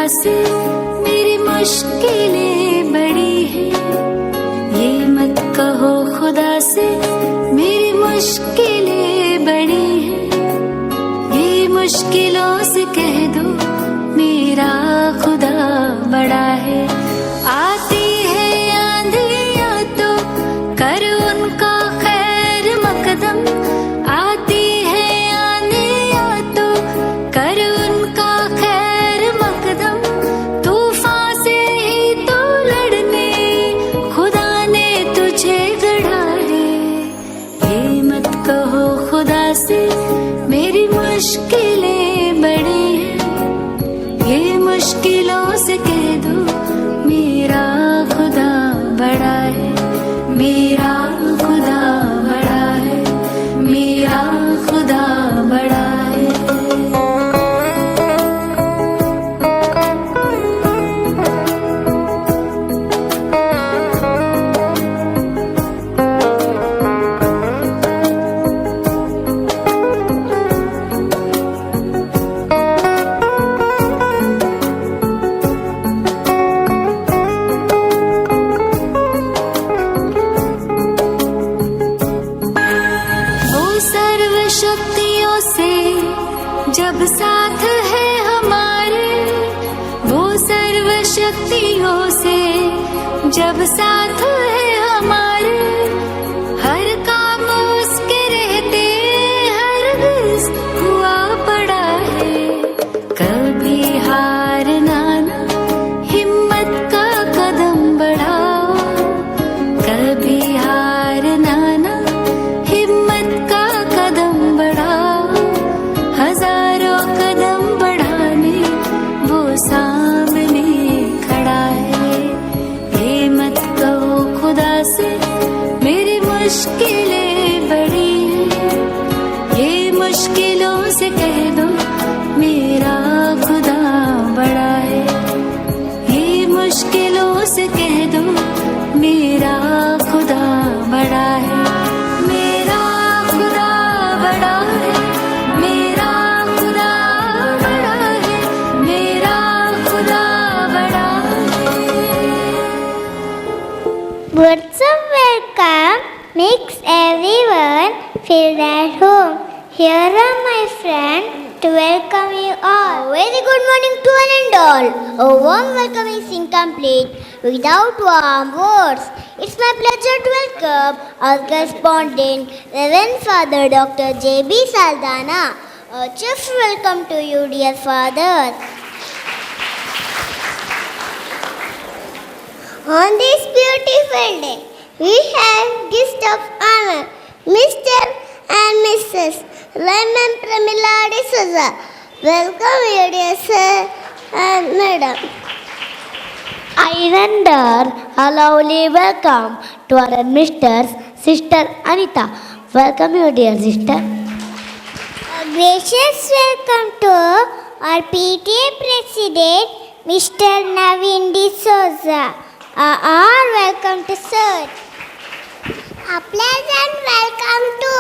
से मेरी मुश्किलें बड़ी हैं। ये मत कहो खुदा से मेरी मुश्किलें बड़ी हैं। ये मुश्किलों से कह दो मेरा खुदा बड़ा है। आती है आंधियाँ तो कर उनका खैर मकदम। आती है आंधियाँ तो कर उनका खैर मकदम। तूफान से ही तो लड़ने खुदा ने तुझे गढ़ा है। ये मत कहो खुदा से मेरी मुश्किलें बड़ी हैं। ये मुश्किलों से कह दो मेरा खुदा बड़ा है। मेरा खुदा बड़ा है। मेरा खुदा बड़ा है। शक्तियों से जब साथ है हमारे, वो सर्व शक्तियों से जब साथ है हमारे, हर काम उसके रहते हरगिज़ हुआ पड़ा है। कभी हारना ना, हिम्मत का कदम बढ़ाओ। कभी हारना ना, हिम्मत का कदम बढ़ाओ। हजारों कदम बढ़ाने वो सामने खड़ा है। ये मत कहो खुदा से मेरी मुश्किलें बड़ी हैं। ये मुश्किलों से कह दो मेरा खुदा बड़ा है। ये मुश्किलों से कह दो मेरा खुदा बड़ा है। मेरा खुदा बड़ा है। मेरा खुदा बड़ा है। मेरा खुदा बड़ा है। Words of welcome makes everyone feel at home. Here are my friends to welcome you all. A very good morning to one and all. A warm welcome is incomplete without warm words. It's my pleasure to welcome our correspondent, Reverend Father Dr. J.B. Saldana. A cheerful welcome to you, dear Father. On this beautiful day, we have guest of honor, Mr. and Mrs. Raymond Pramila D'Souza. Welcome you, dear sir and madam. I render a lovely welcome to our Mr. Sister Anita. Welcome you, dear sister. A gracious welcome to our PTA President, Mr. Naveen D'Souza. Our welcome to sir. A pleasant welcome to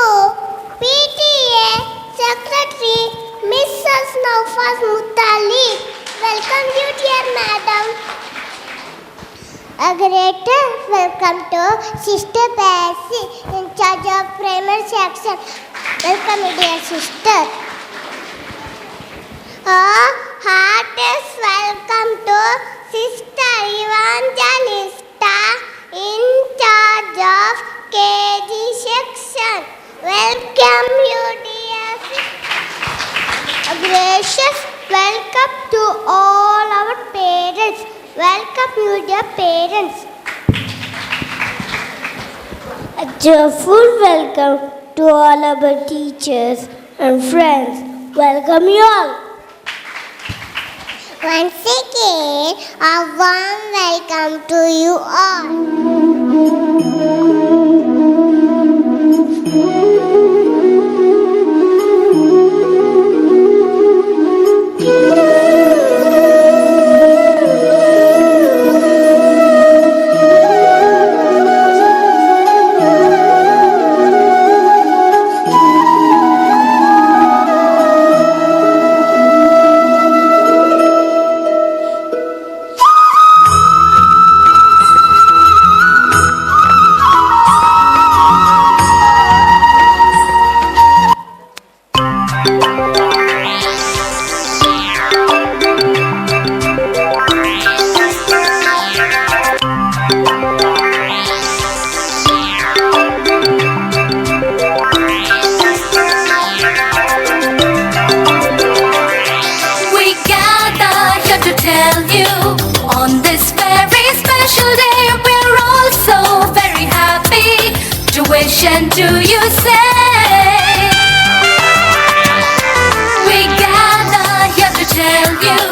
PTA Secretary Mrs. Naufaz Mutali. Welcome you, dear madam. A greater welcome to Sister Patsy in charge of primary section. Welcome you, dear sister. A heartiest welcome to Sister Evangelista in charge of KG section. Welcome you, dear sister. A gracious welcome to all our parents. Welcome you, dear parents. A joyful welcome to all our teachers and friends. Welcome you all. Once again, a warm welcome to you all. you. On this very special day, we're all so very happy to wish and to you say. We gather here to tell you,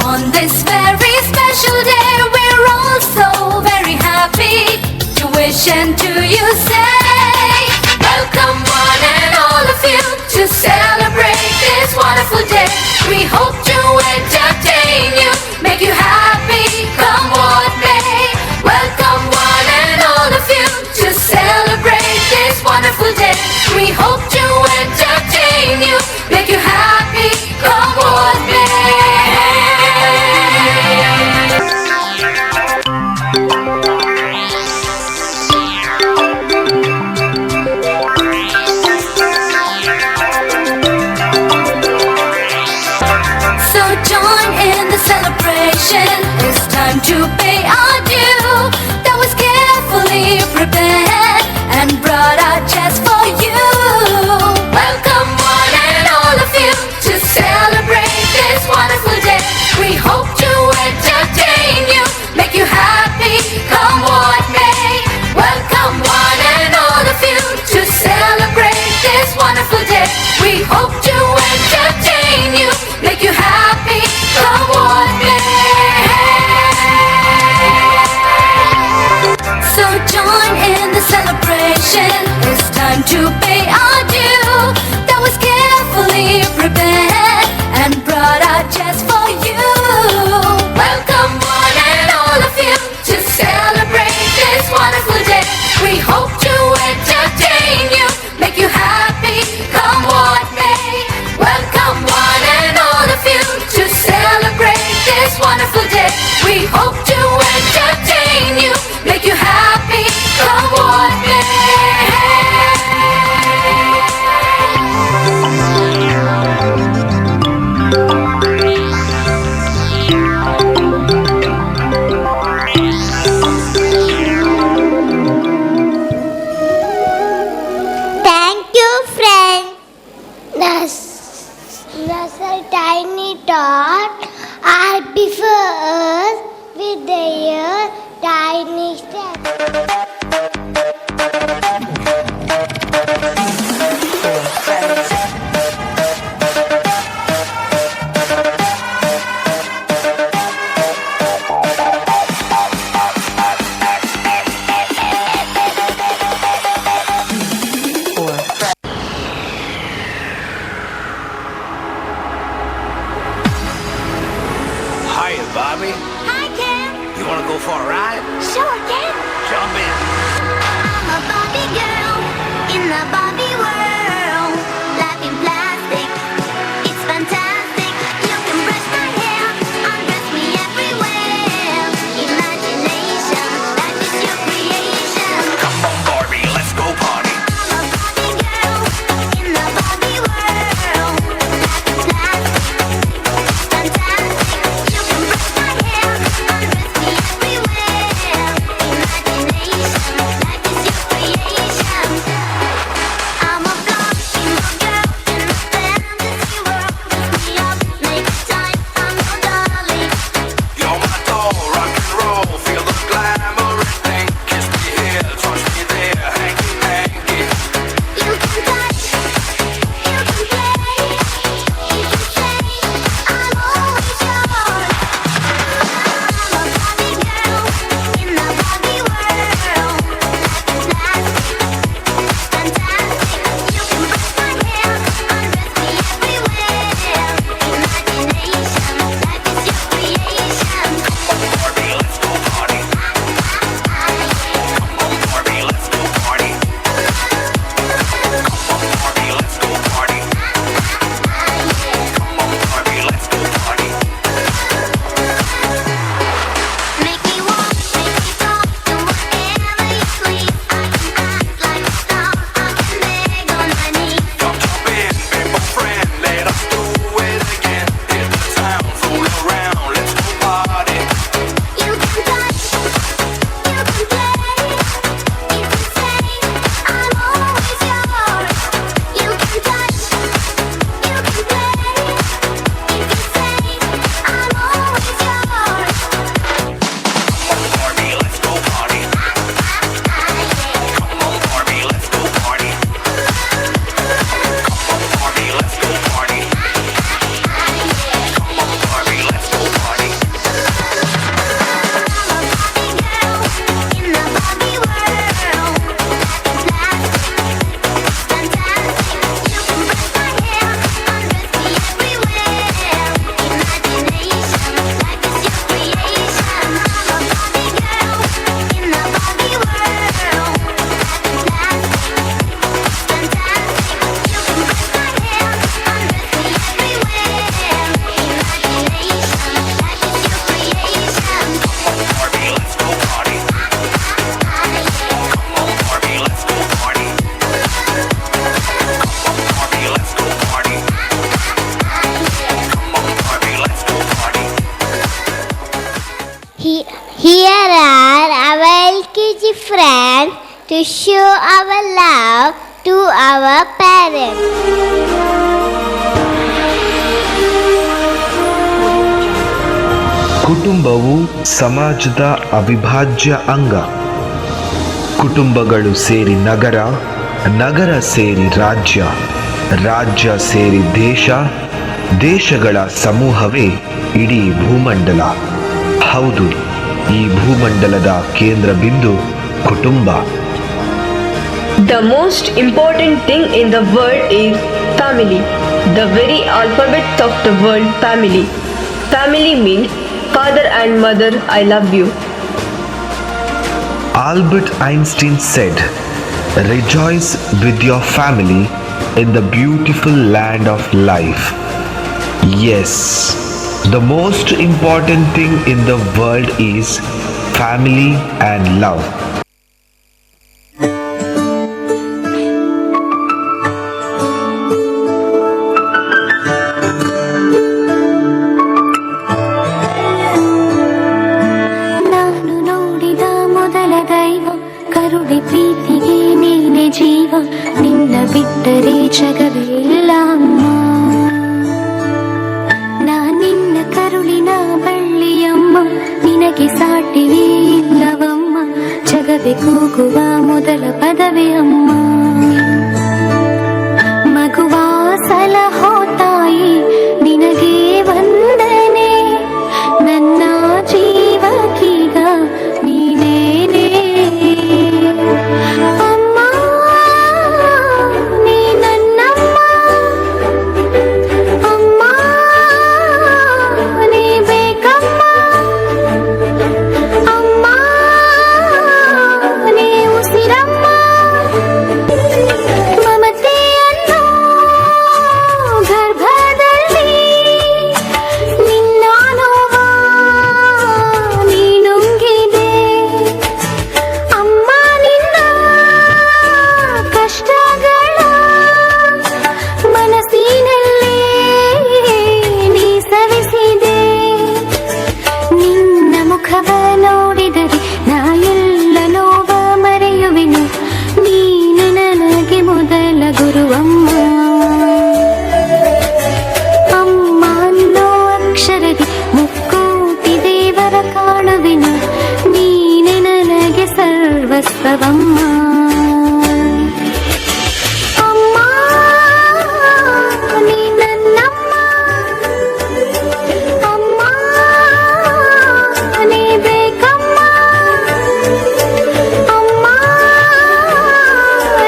on this very special day, we're all so very happy to wish and to you say. Welcome one and all of you to celebrate this wonderful day. We hope to entertain you, make you happy, come what may. Welcome one and all of you to celebrate this wonderful day. We hope to entertain you, make you happy, come what may. So join in the celebration. It's time to pay our due. That was carefully prepared and brought out just for you. Welcome one and all of you to celebrate this wonderful day. We hope to entertain you, make you happy, come what may. Welcome one and all of you to celebrate this wonderful day. We hope to entertain you, make you happy, come what may. So join in the celebration. It's time to pay our due. That was carefully prepared and brought out just for you. Welcome one and all of you to celebrate this wonderful day. We hope to entertain you, make you happy, come what may. Welcome one and all of you to celebrate this wonderful day. We hope to entertain you, make you happy, come what may. Thank you, friend. Russell Tiny Tot are before with their tiny steps. Hiya, Bobby. Hi, Ken. You wanna go for a ride? Sure, Ken. Jump in. friends to show our love to our parents. ಕುಟುಂಬವು ಸಮಾಜದ ಅವಿಭಾಜ್ಯ ಅಂಗ. ಕುಟುಂಬಗಳು ಸೇರಿ ನಗರ, ನಗರ ಸೇರಿ ರಾಜ್ಯ, ರಾಜ್ಯ ಸೇರಿ ದೇಶ, ದೇಶಗಳ ಸಮೂಹವೇ ಇಡೀ ಭೂಮಂಡಲ. ಹೌದು, ಈ ಭೂಮಂಡಲದ ಕೇಂದ್ರ ಬಿಂದು ಕುಟುಂಬ. The most important thing in the world is family. The very alphabet of the word family. Family means father and mother, I love you. Albert Einstein said, "Rejoice with your family in the beautiful land of life." Yes, the most important thing in the world is family and love. ನಾನು ನೋಡಿದ ಮೊದಲ ದೈವ, ಕರುಣೆ ಪ್ರೀತಿಗೆ ನೀನೆ ಜೀವ, ನಿನ್ನ ಬಿಟ್ಟರೆ ಜಗವೇ ಇಲ್ಲ ಅಮ್ಮ. ನಿನ್ನ ಕರುಳಿನ ಬಳ್ಳಿಯಮ್ಮ, ನಿನಗೆ ಸಾಟಿವೇ ಇಲ್ಲವಮ್ಮ, ಜಗವೇ ಕೂಗುವ ಮೊದಲ ಪದವೇ ಅಮ್ಮ. ಮಗುವ ಸಲಹೋ ತಾಯಿ, ನಿನಗೆ ವಂದನೆ, ನನ್ನ ಜೀವಕೀಗ ನೀನೇನೇ ಅಮ್ಮ. ನೀ ನನ್ನಮ್ಮ ಅಮ್ಮ, ನೀ ಬೇಕಮ್ಮ ಅಮ್ಮ, ನೀ ಉಸಿರಮ್ಮ. ಮಮತೆಯನ್ನು ಗರ್ಭದಲ್ಲಿ ನಿನ್ನ ನೋವ ನೀ ನುಂಗಿದೆ ಅಮ್ಮ, ನಿನ್ನ ಕಷ್ಟಗಳ ಮನಸ್ಸಿನಲ್ಲೇ ನೀ ಸವಿಸಿದೆ. ನಿನ್ನ ಮುಖವ ನೋಡಿದರೆ ನಾ ಎಲ್ಲ ನೋವ ಮರೆಯುವೆನು, ನೀನು ನನಗೆ ಮೊದಲ ಗುರುವಮ್ಮ. ಅಮ್ಮ ಅನ್ನೋ ಅಕ್ಷರದಿ ಮುಕ್ಕೋಟಿ ದೇವರ ಕಾಣುವೆನು, ನೀನೆ ನನಗೆ ಸರ್ವಸ್ವವಮ್ಮ. ಅಮ್ಮ, ನೀ ನನ್ನಮ್ಮ ಅಮ್ಮ, ನೀ ಬೇಕಮ್ಮ ಅಮ್ಮ,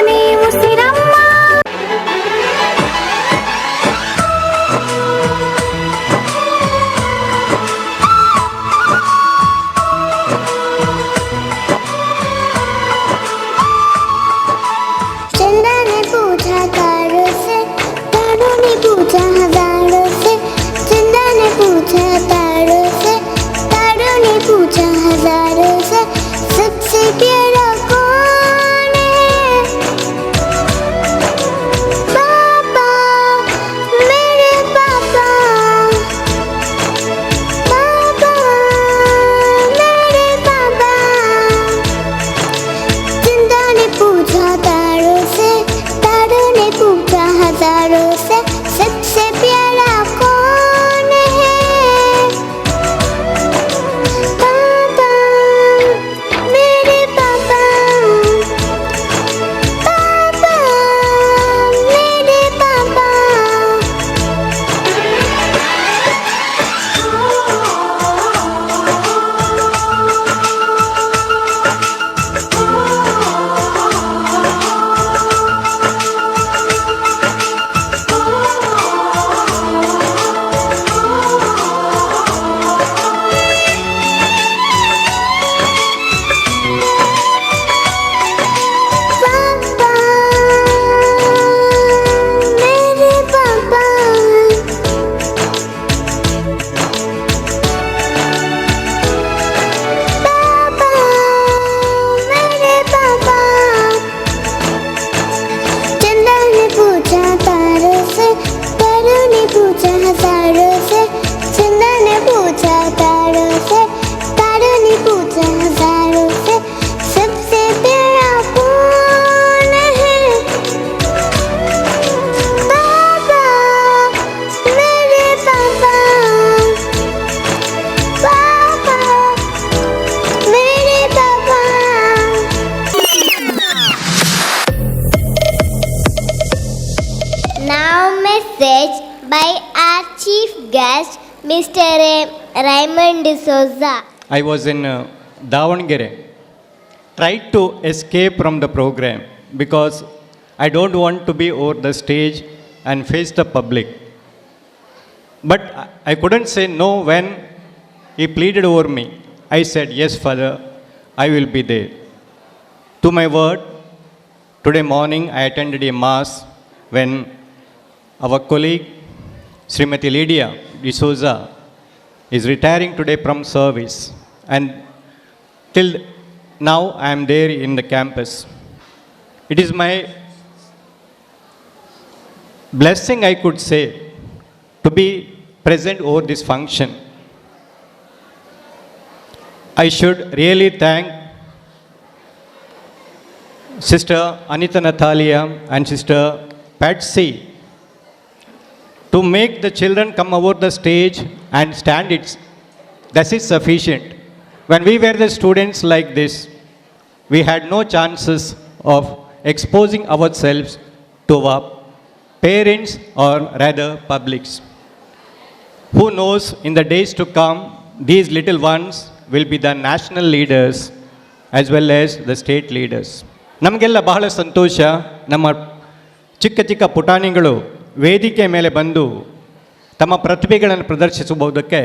ನೀ ಉಸಿರಮ್ಮ. चंदा ने पूछा तारों से, तारों ने पूछा हजारों से, चंदा ने पूछा तारों से, तारों ने पूछा हजारों से, सबसे प्यारा कौन है? पापा, मेरे पापा, पापा, मेरे पापा। चंदा ने पूछा तारों से, तारों ने पूछा हजारों से, सबसे प्यारा कौन है? पापा, मेरे पापा, पापा, मेरे पापा। पापा, मेरे पापा। पापा, मेरे पापा। चंदा ने पूछा तारों से, तारों ने पूछा हजारों से, चंदा ने पूछा तारों से, तारों ने पूछा हजारों से, सबसे message by our chief guest, Mr. Raymond D'Souza. I was in Davangere. Tried to escape from the program because I don't want to be over the stage and face the public. But I couldn't say no when he pleaded over me. I said, yes, Father, I will be there. To my word, today morning I attended a mass when our colleague, Srimati Lydia D'Souza, is retiring today from service. And till now I am there in the campus. It is my blessing, I could say, to be present over this function. I should really thank Sister Anita Natalia and Sister Patsy to make the children come over the stage and stand it. That is sufficient. When we were the students like this, we had no chances of exposing ourselves to our parents or rather publics. Who knows, in the days to come, these little ones will be the national leaders as well as the state leaders. ನಮಗೆಲ್ಲ ಬಹಳ ಸಂತೋಷ, ನಮ್ಮ ಚಿಕ್ಕ ಚಿಕ್ಕ ಪುಟಾಣಿಗಳು ವೇದಿಕೆ ಮೇಲೆ ಬಂದು ತಮ್ಮ ಪ್ರತಿಭೆಗಳನ್ನು ಪ್ರದರ್ಶಿಸಬಹುದಕ್ಕೆ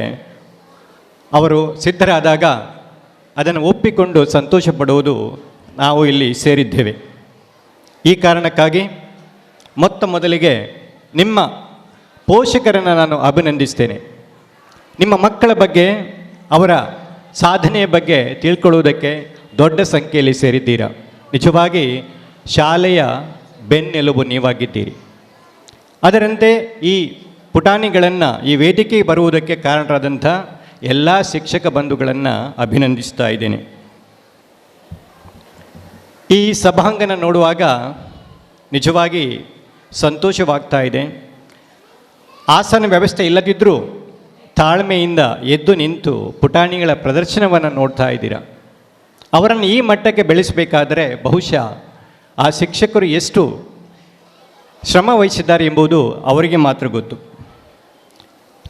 ಅವರು ಸಿದ್ಧರಾದಾಗ ಅದನ್ನು ಒಪ್ಪಿಕೊಂಡು ಸಂತೋಷ ಪಡುವುದು ನಾವು ಇಲ್ಲಿ ಸೇರಿದ್ದೇವೆ. ಈ ಕಾರಣಕ್ಕಾಗಿ ಮೊದಲಿಗೆ ನಿಮ್ಮ ಪೋಷಕರನ್ನು ನಾನು ಅಭಿನಂದಿಸ್ತೇನೆ. ನಿಮ್ಮ ಮಕ್ಕಳ ಬಗ್ಗೆ, ಅವರ ಸಾಧನೆಯ ಬಗ್ಗೆ ತಿಳ್ಕೊಳ್ಳುವುದಕ್ಕೆ ದೊಡ್ಡ ಸಂಖ್ಯೆಯಲ್ಲಿ ಸೇರಿದ್ದೀರಾ. ನಿಜವಾಗಿ ಶಾಲೆಯ ಬೆನ್ನೆಲುಬು ನೀವಾಗಿದ್ದೀರಿ. ಅದರಂತೆ ಈ ಪುಟಾಣಿಗಳನ್ನು ಈ ವೇದಿಕೆಗೆ ಬರುವುದಕ್ಕೆ ಕಾರಣರಾದಂಥ ಎಲ್ಲ ಶಿಕ್ಷಕ ಬಂಧುಗಳನ್ನು ಅಭಿನಂದಿಸ್ತಾ ಇದ್ದೇನೆ. ಈ ಸಭಾಂಗಣ ನೋಡುವಾಗ ನಿಜವಾಗಿ ಸಂತೋಷವಾಗ್ತಾ ಇದೆ. ಆಸನ ವ್ಯವಸ್ಥೆ ಇಲ್ಲದಿದ್ದರೂ ತಾಳ್ಮೆಯಿಂದ ಎದ್ದು ನಿಂತು ಪುಟಾಣಿಗಳ ಪ್ರದರ್ಶನವನ್ನು ನೋಡ್ತಾ ಇದ್ದೀರಾ. ಅವರನ್ನು ಈ ಮಟ್ಟಕ್ಕೆ ಬೆಳೆಸಬೇಕಾದರೆ ಬಹುಶಃ ಆ ಶಿಕ್ಷಕರು ಎಷ್ಟು ಶ್ರಮ ವಹಿಸಿದ್ದಾರೆ ಎಂಬುದು ಅವರಿಗೆ ಮಾತ್ರ ಗೊತ್ತು.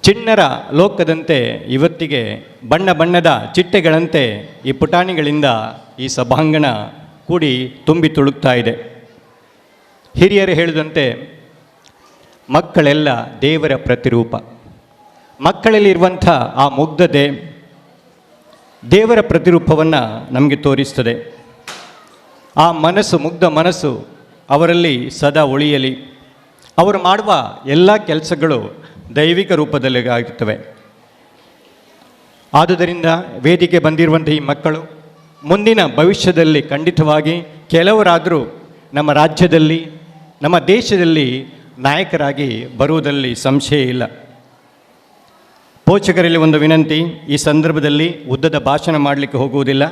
ಚಿಣ್ಣರ ಲೋಕದಂತೆ ಇವತ್ತಿಗೆ ಬಣ್ಣ ಬಣ್ಣದ ಚಿಟ್ಟೆಗಳಂತೆ ಈ ಪುಟಾಣಿಗಳಿಂದ ಈ ಸಭಾಂಗಣ ಕೂಡಿ ತುಂಬಿ ತುಳುಕ್ತಾ ಇದೆ. ಹಿರಿಯರು ಹೇಳಿದಂತೆ ಮಕ್ಕಳೆಲ್ಲ ದೇವರ ಪ್ರತಿರೂಪ. ಮಕ್ಕಳಲ್ಲಿರುವಂಥ ಆ ಮುಗ್ಧತೆ ದೇವರ ಪ್ರತಿರೂಪವನ್ನು ನಮಗೆ ತೋರಿಸ್ತದೆ. ಆ ಮನಸ್ಸು, ಮುಗ್ಧ ಮನಸ್ಸು ಅವರಲ್ಲಿ ಸದಾ ಉಳಿಯಲಿ. ಅವರು ಮಾಡುವ ಎಲ್ಲ ಕೆಲಸಗಳು ದೈವಿಕ ರೂಪದಲ್ಲಿ ಆಗಿರ್ತವೆ. ಆದುದರಿಂದ ವೇದಿಕೆ ಬಂದಿರುವಂಥ ಈ ಮಕ್ಕಳು ಮುಂದಿನ ಭವಿಷ್ಯದಲ್ಲಿ ಖಂಡಿತವಾಗಿ ಕೆಲವರಾದರೂ ನಮ್ಮ ರಾಜ್ಯದಲ್ಲಿ, ನಮ್ಮ ದೇಶದಲ್ಲಿ ನಾಯಕರಾಗಿ ಬರುವುದರಲ್ಲಿ ಸಂಶಯ ಇಲ್ಲ. ಪೋಷಕರಲ್ಲಿ ಒಂದು ವಿನಂತಿ, ಈ ಸಂದರ್ಭದಲ್ಲಿ ಉದ್ದದ ಭಾಷಣ ಮಾಡಲಿಕ್ಕೆ ಹೋಗುವುದಿಲ್ಲ.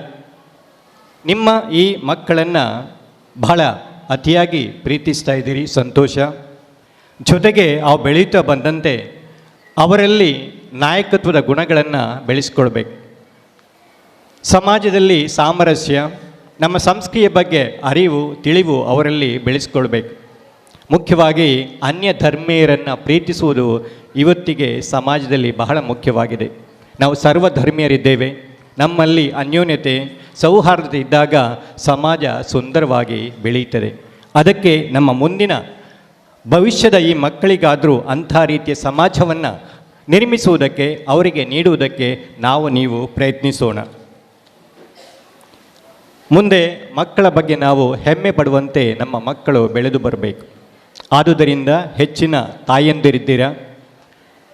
ನಿಮ್ಮ ಈ ಮಕ್ಕಳನ್ನು ಬಹಳ ಅತಿಯಾಗಿ ಪ್ರೀತಿಸ್ತಾ ಇದ್ದೀರಿ, ಸಂತೋಷ. ಜೊತೆಗೆ ಅವು ಬೆಳೀತಾ ಬಂದಂತೆ ಅವರಲ್ಲಿ ನಾಯಕತ್ವದ ಗುಣಗಳನ್ನು ಬೆಳೆಸ್ಕೊಳ್ಬೇಕು. ಸಮಾಜದಲ್ಲಿ ಸಾಮರಸ್ಯ, ನಮ್ಮ ಸಂಸ್ಕೃತಿಯ ಬಗ್ಗೆ ಅರಿವು, ತಿಳಿವು ಅವರಲ್ಲಿ ಬೆಳೆಸ್ಕೊಳ್ಬೇಕು. ಮುಖ್ಯವಾಗಿ ಅನ್ಯ ಧರ್ಮೀಯರನ್ನು ಪ್ರೀತಿಸುವುದು ಇವತ್ತಿಗೆ ಸಮಾಜದಲ್ಲಿ ಬಹಳ ಮುಖ್ಯವಾಗಿದೆ. ನಾವು ಸರ್ವಧರ್ಮೀಯರಿದ್ದೇವೆ. ನಮ್ಮಲ್ಲಿ ಅನ್ಯೋನ್ಯತೆ, ಸೌಹಾರ್ದತೆ ಇದ್ದಾಗ ಸಮಾಜ ಸುಂದರವಾಗಿ ಬೆಳೆಯುತ್ತದೆ. ಅದಕ್ಕೆ ನಮ್ಮ ಮುಂದಿನ ಭವಿಷ್ಯದ ಈ ಮಕ್ಕಳಿಗಾದರೂ ಅಂಥ ರೀತಿಯ ಸಮಾಜವನ್ನು ನಿರ್ಮಿಸುವುದಕ್ಕೆ, ಅವರಿಗೆ ನೀಡುವುದಕ್ಕೆ ನೀವು ಪ್ರಯತ್ನಿಸೋಣ. ಮುಂದೆ ಮಕ್ಕಳ ಬಗ್ಗೆ ನಾವು ಹೆಮ್ಮೆ ಪಡುವಂತೆ ನಮ್ಮ ಮಕ್ಕಳು ಬೆಳೆದು ಬರಬೇಕು. ಆದುದರಿಂದ ಹೆಚ್ಚಿನ ತಾಯಂದಿರಿದ್ದೀರ.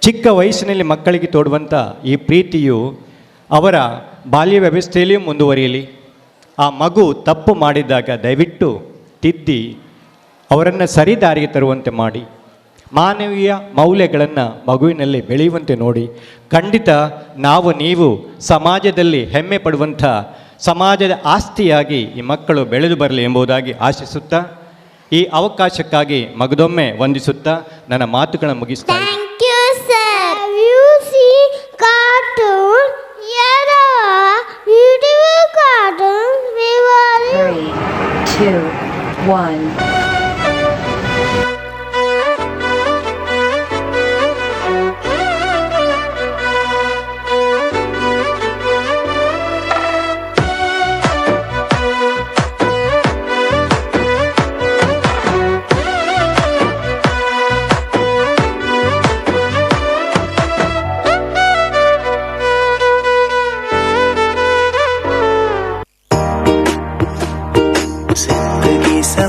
ಚಿಕ್ಕ ವಯಸ್ಸಿನಲ್ಲಿ ಮಕ್ಕಳಿಗೆ ತೋಡುವಂಥ ಈ ಪ್ರೀತಿಯು ಅವರ ಬಾಲ್ಯ ವ್ಯವಸ್ಥೆಯಲ್ಲಿಯೂ ಮುಂದುವರಿಯಲಿ. ಆ ಮಗು ತಪ್ಪು ಮಾಡಿದಾಗ ದಯವಿಟ್ಟು ತಿದ್ದಿ ಅವರನ್ನು ಸರಿದಾರಿಗೆ ತರುವಂತೆ ಮಾಡಿ, ಮಾನವೀಯ ಮೌಲ್ಯಗಳನ್ನು ಮಗುವಿನಲ್ಲಿ ಬೆಳೆಯುವಂತೆ ನೋಡಿ. ಖಂಡಿತ ನೀವು ಸಮಾಜದಲ್ಲಿ ಹೆಮ್ಮೆ ಪಡುವಂಥ ಸಮಾಜದ ಆಸ್ತಿಯಾಗಿ ಈ ಮಕ್ಕಳು ಬೆಳೆದು ಬರಲಿ ಎಂಬುದಾಗಿ ಆಶಿಸುತ್ತಾ, ಈ ಅವಕಾಶಕ್ಕಾಗಿ ಮಗದೊಮ್ಮೆ ವಂದಿಸುತ್ತಾ ನನ್ನ ಮಾತುಗಳನ್ನು ಮುಗಿಸ್ತಾ ಇದ್ದೀನಿ. Thank you, sir. You see cartoon. Here are beautiful cartoons. We were 3, 2, 1.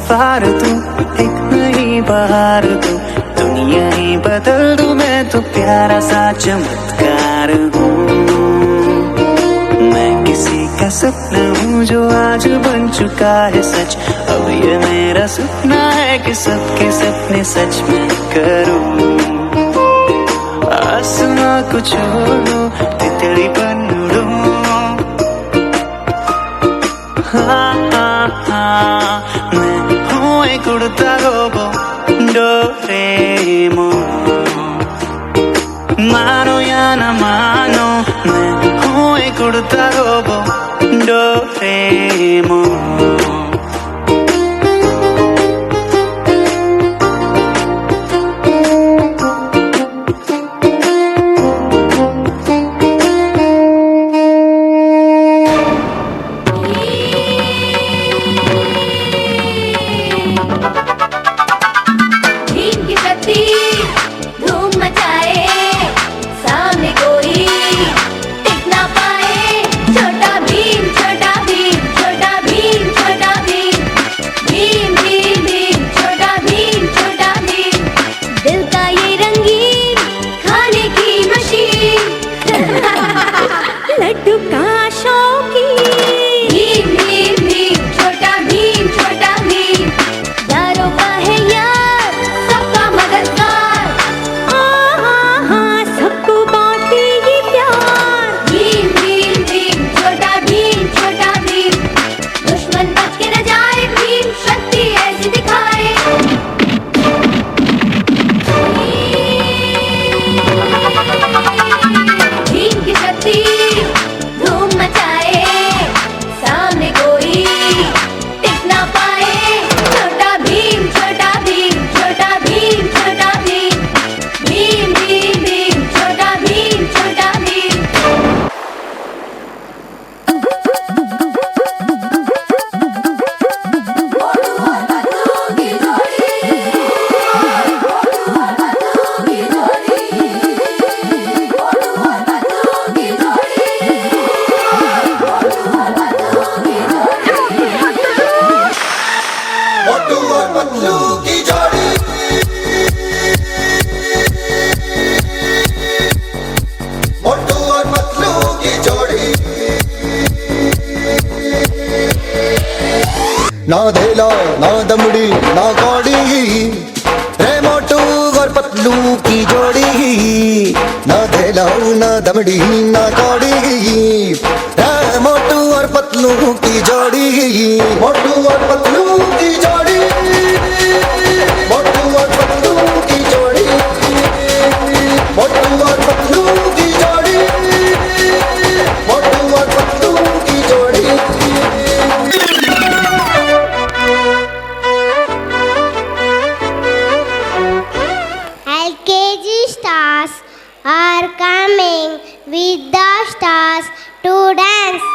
सफार तू, एक नई बहार तू, दुनिया ही बदल दूं मैं तो प्यारा सा चमत्कार हूँ। मैं किसी का सपना हूँ जो आज बन चुका है सच। अब ये मेरा सपना है कि सबके सपने सच में करूँ। आसमां को छोड़ूं, तितली बन उड़ूं। हाँ हाँ हाँ, मैं हूँ एक उड़ता रोबो डोरेमोन। मानो या न मानो, मैं हूँ एक उड़ता रोबो डोरेमोन। भीम की शक्ति धूम मचाए, सामने कोई टिक ना पाए। छोटा भीम छोटा भीम, छोटा भीम छोटा भीम, भीम भीम भीम, छोटा भीम छोटा भीम। दिल का ये रंगीन खाने की मशीन, लड्डू का शौकीन। भीम भीम भीम, छोटा भीम छोटा भीम, यारों का है यार, सबका मददगार। सबको बांटे ये प्यार। भीम भीम भीम, छोटा भीम छोटा भीम, दुश्मन बच के न जाए, भीम शक्ति ऐसी दिखाए। भीम की शक्ति धूम मचाए, सामने कोई टिक ना पाए। छोटा भीम छोटा भीम, छोटा भीम छोटा भीम, भीम भीम भीम, छोटा भीम छोटा भीम। मोटू और पतलू की जोड़ी, मोटू और पतलू की जोड़ी। ना धेला ना दमड़ी ना कौड़ी, रे मोटू और पतलू की जोड़ी। ना धेला ना दमड़ी ना कौड़ी, रे मोटू और पतलू की जोड़ी। मोटू और पतलू की जोड़ी, मोटू और पतलू की जोड़ी, मोटू और पतलू की जोड़ी, मोटू और पतलू की जोड़ी। LKG stars are coming with the stars to dance.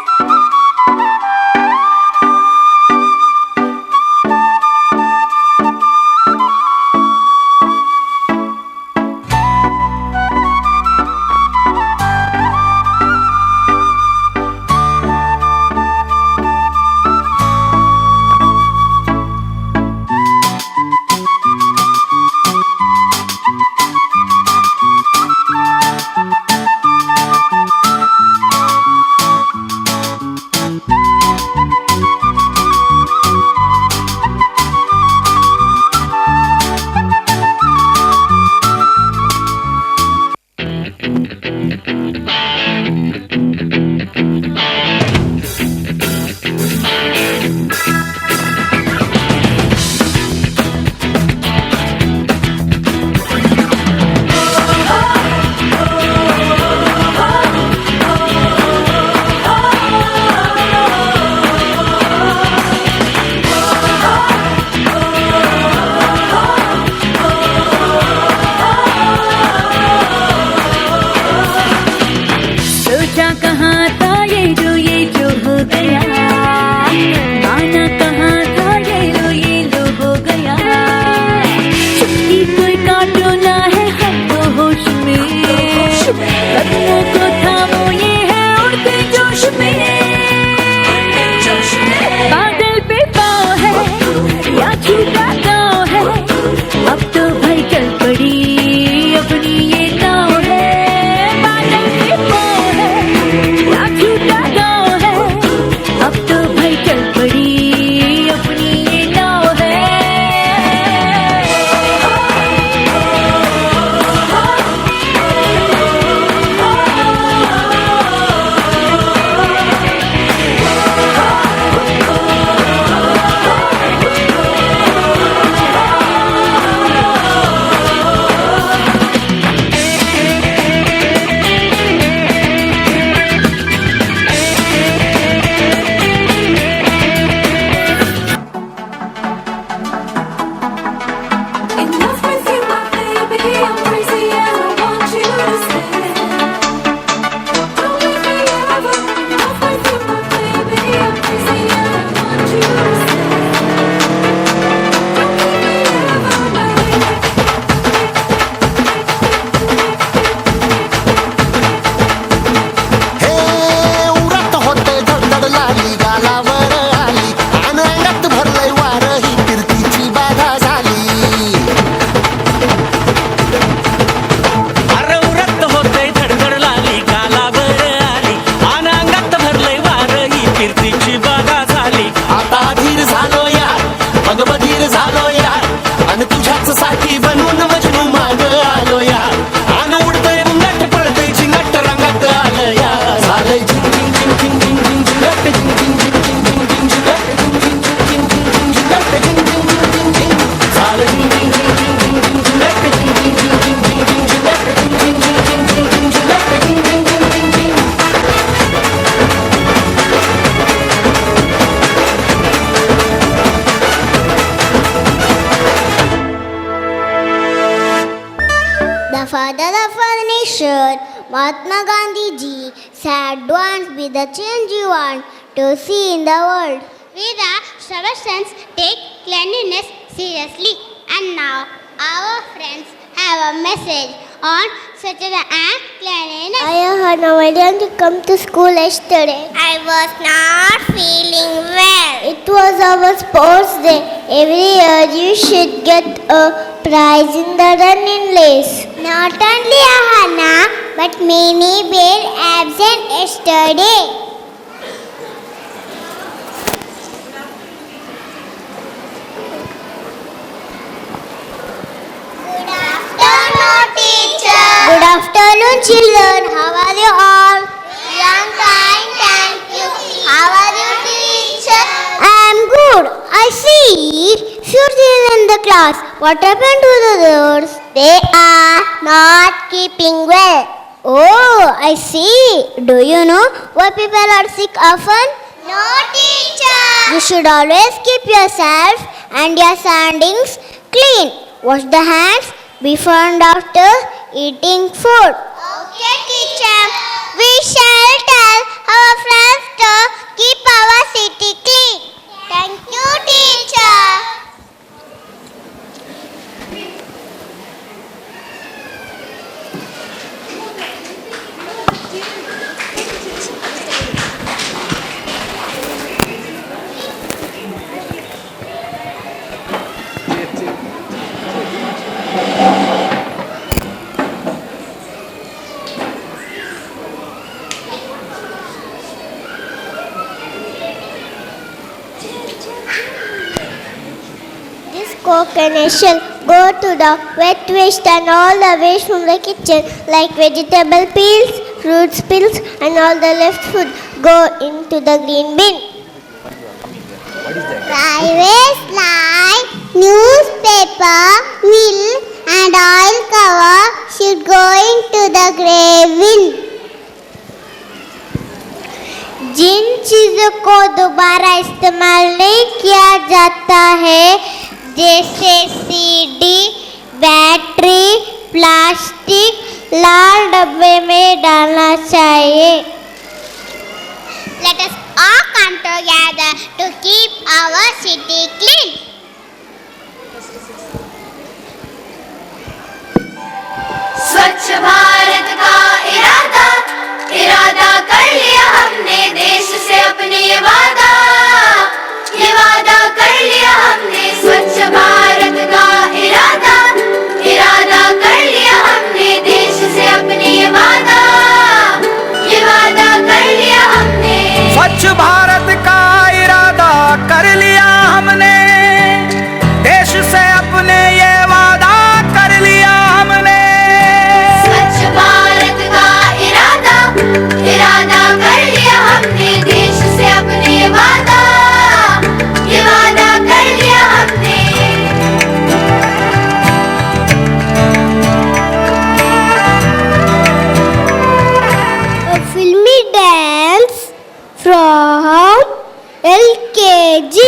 father of our nation, Mahatma Gandhi ji, said, "Don't be the change you want to see in the world." We the Savarsans take cleanliness seriously, and now our friends have a message on Saturday and cleanliness. Ayahana, why didn't you come to school yesterday? I was not feeling well. It was our sports day. Every year you should get a prize in the running race. Not only Ahana, but many were absent yesterday. Good afternoon, children. How are you all? I am fine, thank you. How are you, teacher? I am good. I see few children in the class. What happened to the others? They are not keeping well. Oh, I see. Do you know why people are sick often? No, teacher. You should always keep yourself and your surroundings clean. Wash the hands before and after eating food. Okay, teacher. We shall tell our friends to keep our city clean. Thank you, teacher. Coconut go to the wet waste and all the waste from the kitchen like vegetable peels, fruits peels and all the left food go into the green bin. Dry waste like newspaper, milk and oil cover should go into the grey bin. जिन चीज़ों को दोबारा इस्तेमाल नहीं किया जाता है जैसे CD, battery, plastic लाल डब्बे में डालना चाहिए. Let us all come together to keep our city clean. स्वच्छ भारत का इरादा इरादा कर लिया हमने देश से अपने ये वादा कर लिया हमने. स्वच्छ भारत का इरादा इरादा कर लिया हमने देश से अपने ये वादा कर लिया हमने. स्वच्छ भारत का इरादा कर लिया हमने देश से अपने ये वादा कर लिया हमने. स्वच्छ भारत का इरादा इरादा कर लिया हमने देश से अपने वादा कर लिया हमने. A filmy dance from LKG.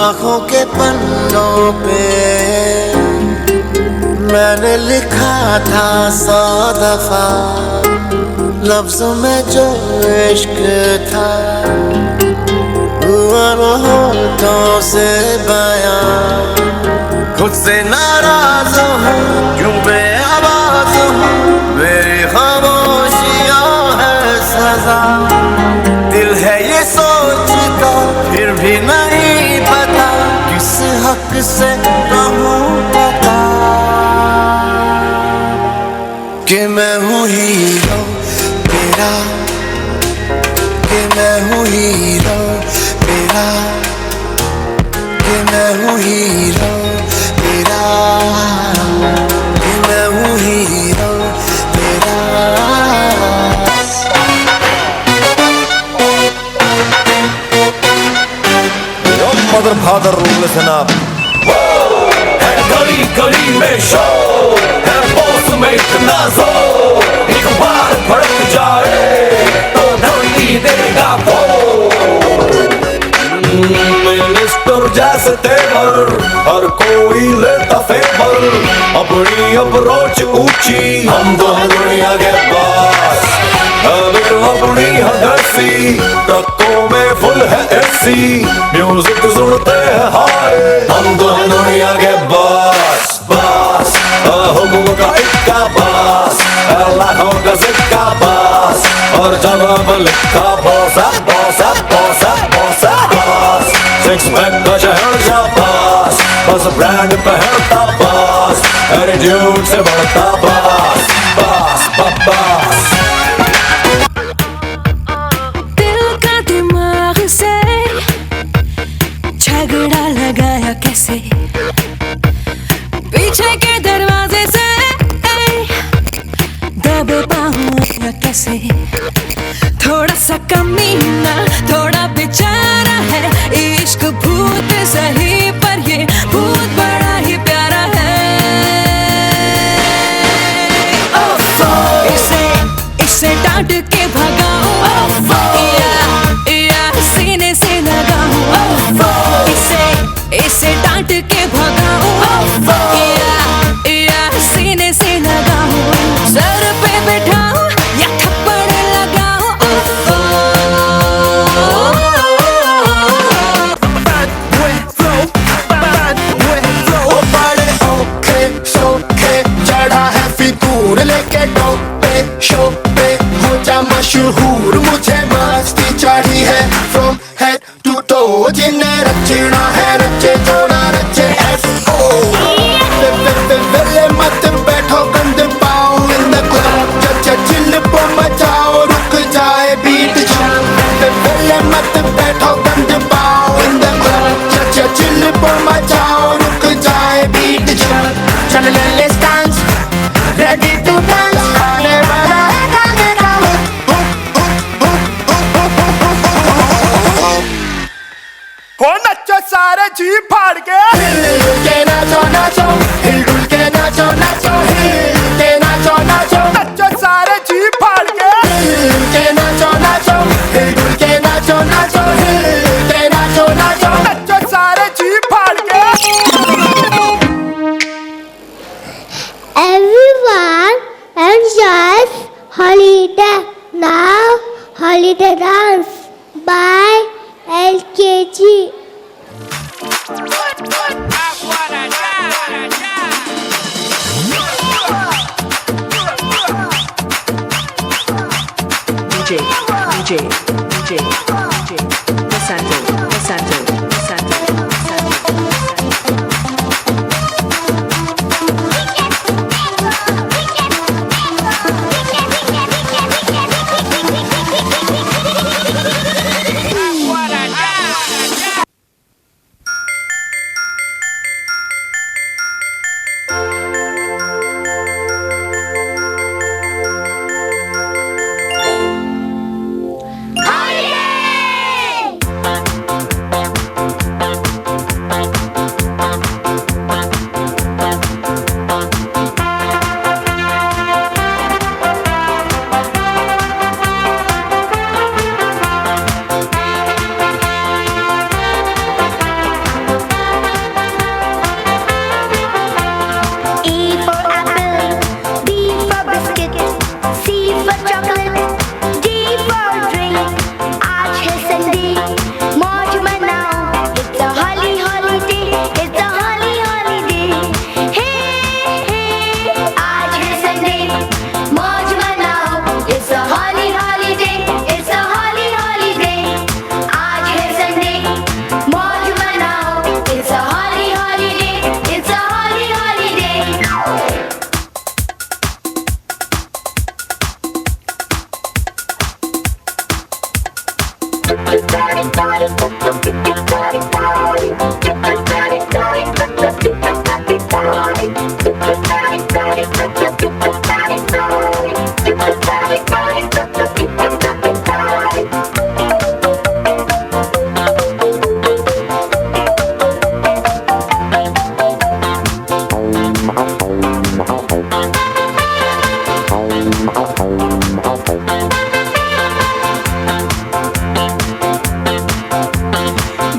आँखों के पन्नों पे मैंने लिखा था 100 दफा लफ्जों में जो इश्क था हुआ वो होठों से बयां. खुद से नाराज हूँ क्यों बेआवाज हूँ मेरी खामोशियाँ है सजा. कि मैं हूँ हीरो तेरा, कि मैं हूँ हीरो तेरा, कि मैं हूँ हीरो तेरा, कि मैं हूँ हीरो तेरा। Mother, father, listen up. है गली गली में शोर, है बॉस में इतना जोर, एक बार भड़क जाए तो धरती देगा मिनिस्टर जैसे तेवर, हर कोई लेता फेवर, अपनी अप्रोच ऊंची, हम तो हैं दुनिया के बॉस, अपनी हदसी, ट्रकों में फुल है एसी, म्यूजिक सुनते हैं हाय, हम तो हैं दुनिया के बॉस बॉस, हुक्म का इक्का बॉस, लाखों का सिक्का बॉस, और जवाब लिखा बॉसा बॉसा बॉसा बॉसा बॉस, सिक्स पैक का शहर बॉस, बस ब्रांड पहनता बॉस, एटीट्यूड से बढ़ता बॉस बॉस बॉस। झगड़ा लगाया कैसे पीछे के दरवाजे से, दब पाऊं कैसे, थोड़ा सा कमीना थोड़ा बेचारा है, इश्क भूत सही पर ये भूत बड़ा ही प्यारा है। इसे डांट के भगाऊं या सीने से लगाऊं, इसे डांट के भगाऊं या सीने से लगाऊं, सर पे बैठाऊं या थप्पड़ लगाऊं। बड़े औखे सौखे चढ़ा है फितूर लेके टोपे शो पे हो जा मशहूर, मुझे मस्ती चढ़ी है फ्रॉम हेड टू टो, जिन्हें रचना है रचे जो ना रचे एफओ, वेले मत बैठो गंद पाओ इन द क्लब, चचा चिल पो मचाओ रुक जाए बीट जाम, वेले मत बैठो गंद पाओ इन द क्लब, चचा चिल पो मचाओ रुक जाए बीट जाम, चल ले let's dance ready to dance, आने वाला है गाने का हो नच्चो सारे जी फाड़ के, हिल के नाचो नाचो, हिल के नाचो नाचो, हिल के नाचो नाचो, नच्चो सारे जी फाड़ के, हिल के नाचो नाचो, हिल के नाचो नाचो, हिल के नाचो नाचो, नच्चो सारे जी फाड़ के। Everyone enjoys holiday. Now holiday dance by LKG. DJ, Santo.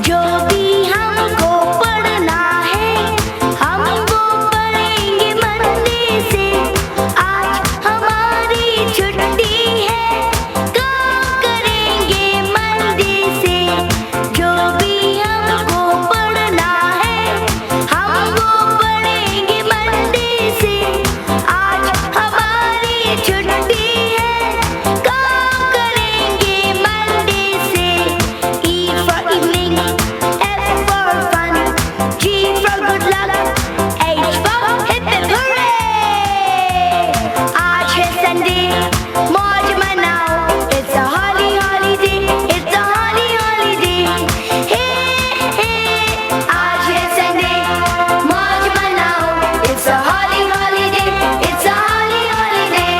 जो भी हमको पढ़ना है हम वो पढ़ेंगे मंदिर से। आज हमारी छुट्टी है काम करेंगे मंदिर से। जो भी हमको पढ़ना है हम वो पढ़ेंगे मंदिर से। आज हमारी छुट्टी है काम करेंगे मंदिर से। E for evening, F for fun, G for good luck, H for hip hip hooray! आज है संडे, मौज मनाओ, it's a holly holiday, it's a holly holiday. Hey hey, आज है संडे, मौज मनाओ, it's a holly holiday, it's a holly holiday.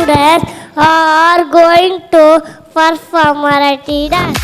Students are going to perform Marathi dance.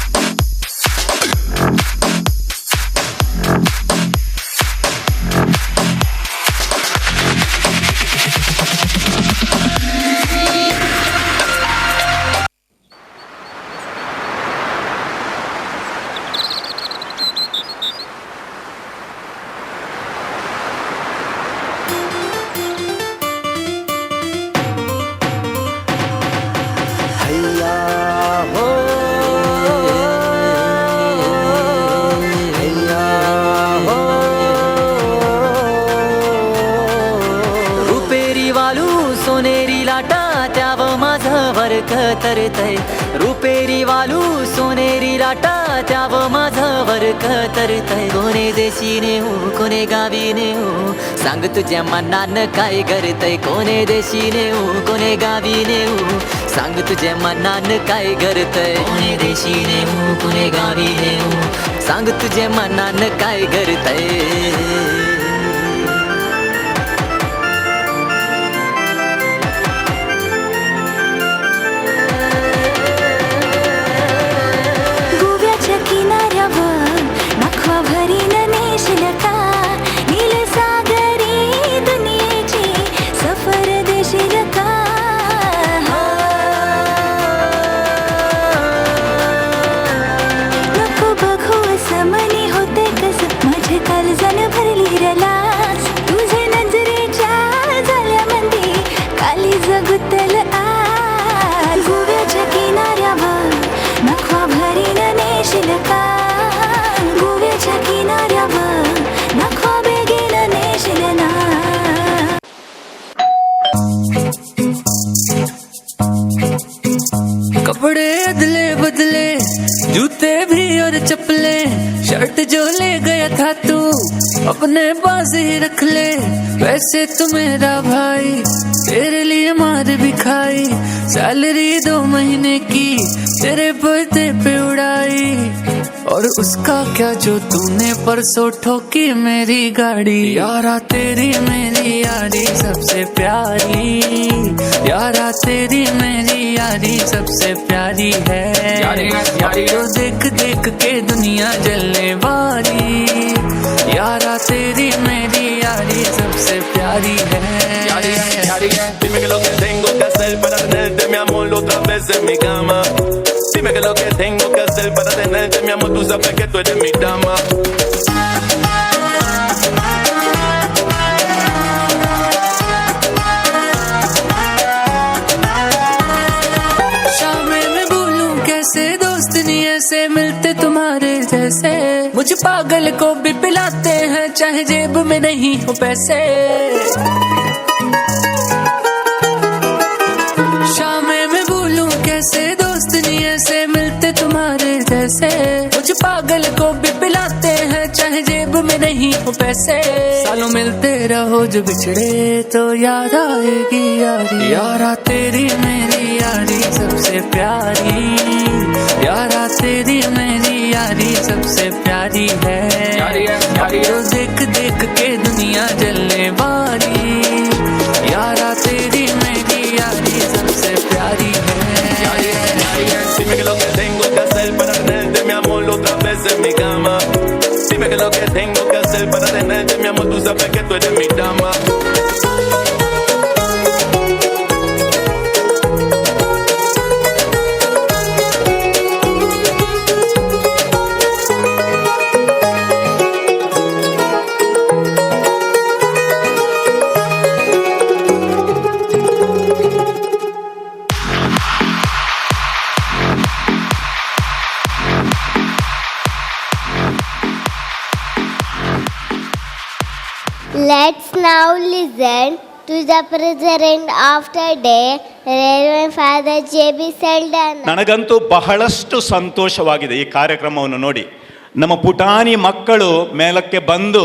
रुपेरी वालू सोनेरी लाटा त्याव माझं वर्क तरतय. रुपेरी वालू सोनेरी लाटा त्याव माझं वर्क तरतय. कोणे देशी नेऊ कोणे गावी नेऊ सांग तुझ्या मनानं काय करतय. कोणे देशी नेऊ कोणे गावी नेऊ सांग तुझ्या मनानं काय करतय. कोणे देशी नेऊ कोणे गावी नेऊ सांग तुझ्या मनानं काय करतय. गोव्याच्या किनाऱ्यावर नखवा भरीन नेशील का. नीलसागरी दुनियेची सफर देशील का. नको बघू असं मनी होते कसं माझे काळजान भरली रलास. तुझे नजरेच्या झाल्यामध्ये काली जगुतल आज. गोव्याच्या किनाऱ्यावर नखवा भरीन नेशील का. गोव्याच्या किनाऱ्यावर नखवा बेगीन नेशील ना. कपड़े अदले बदले जूते भी और चप्पले. शर्ट जो ले गया था तू अपने पास ही रख ले. वैसे तो मेरा भाई तेरे लिए मार भी खाई. सैलरी 2 महीने की तेरे बर्थडे पे उड़ाई. और उसका क्या जो तूने परसों ठोकी मेरी गाड़ी. यारा तेरी मेरी यारी सबसे प्यारी. यारा तेरी मेरी यारी सबसे प्यारी है. तो देख देख के दुनिया जलने वाली. यारा तेरी मेरी यारी सबसे प्यारी है. Dime que lo que tengo que hacer para tenerte mi amor otra vez en mi cama. Dime qué es lo que tengo que hacer para tenerte, mi amor, tú sabes que tú eres mi dama. से मिलते तुम्हारे जैसे मुझे पागल को भी पिलाते हैं चाहे जेब में नहीं हो पैसे शाम में भूलूं कैसे दोस्त नहीं ऐसे मिलते तुम्हारे जैसे मुझे पागल को भी पिलाते हैं चाहे जेब में नहीं हो पैसे सालों मिलते रहो जो बिछड़े तो याद आएगी यारी यारा तेरी मेरी यारी सबसे प्यारी यारा तेरी मेरी यारी सबसे प्यारी है तो देख देख के दुनिया जलने वाली यारा तेरी मेरी यारी सबसे प्यारी है Dime que lo que tengo que hacer para tenerte, mi amor, otra vez en mi cama. Dime que lo que tengo que hacer para tenerte, mi amor, tú sabes que tú eres mi dama. Let's now listen to the President of the Day, Reverend Father J.B. Selden. ನನಗಂತೂ ಬಹಳಷ್ಟು ಸಂತೋಷವಾಗಿದೆ ಈ ಕಾರ್ಯಕ್ರಮವನ್ನು ನೋಡಿ. ನಮ್ಮ ಪುಟಾಣಿ ಮಕ್ಕಳು ಮೇಲಕ್ಕೆ ಬಂದು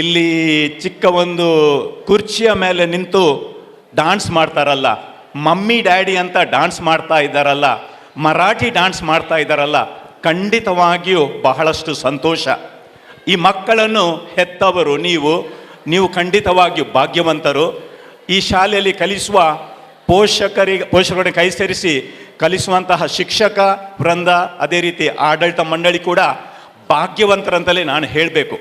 ಇಲ್ಲಿ ಚಿಕ್ಕ ಒಂದು ಕುರ್ಚಿಯ ಮೇಲೆ ನಿಂತು ಡಾನ್ಸ್ ಮಾಡ್ತಾರಲ್ಲ, ಮಮ್ಮಿ ಡ್ಯಾಡಿ ಅಂತ ಡಾನ್ಸ್ ಮಾಡ್ತಾ ಇದ್ದಾರಲ್ಲ, ಮರಾಠಿ ಡಾನ್ಸ್ ಮಾಡ್ತಾ ಇದ್ದಾರಲ್ಲ, ಖಂಡಿತವಾಗಿಯೂ ಬಹಳಷ್ಟು ಸಂತೋಷ. ಈ ಮಕ್ಕಳನ್ನು ಹೆತ್ತವರು ನೀವು ಖಂಡಿತವಾಗಿಯೂ ಭಾಗ್ಯವಂತರು. ಈ ಶಾಲೆಯಲ್ಲಿ ಕಲಿಸುವ ಪೋಷಕರನ್ನು ಕೈ ಸೇರಿಸಿ ಕಲಿಸುವಂತಹ ಶಿಕ್ಷಕ ವೃಂದ, ಅದೇ ರೀತಿ ಆಡಳಿತ ಮಂಡಳಿ ಕೂಡ ಭಾಗ್ಯವಂತರಂತಲೇ ನಾನು ಹೇಳಬೇಕು.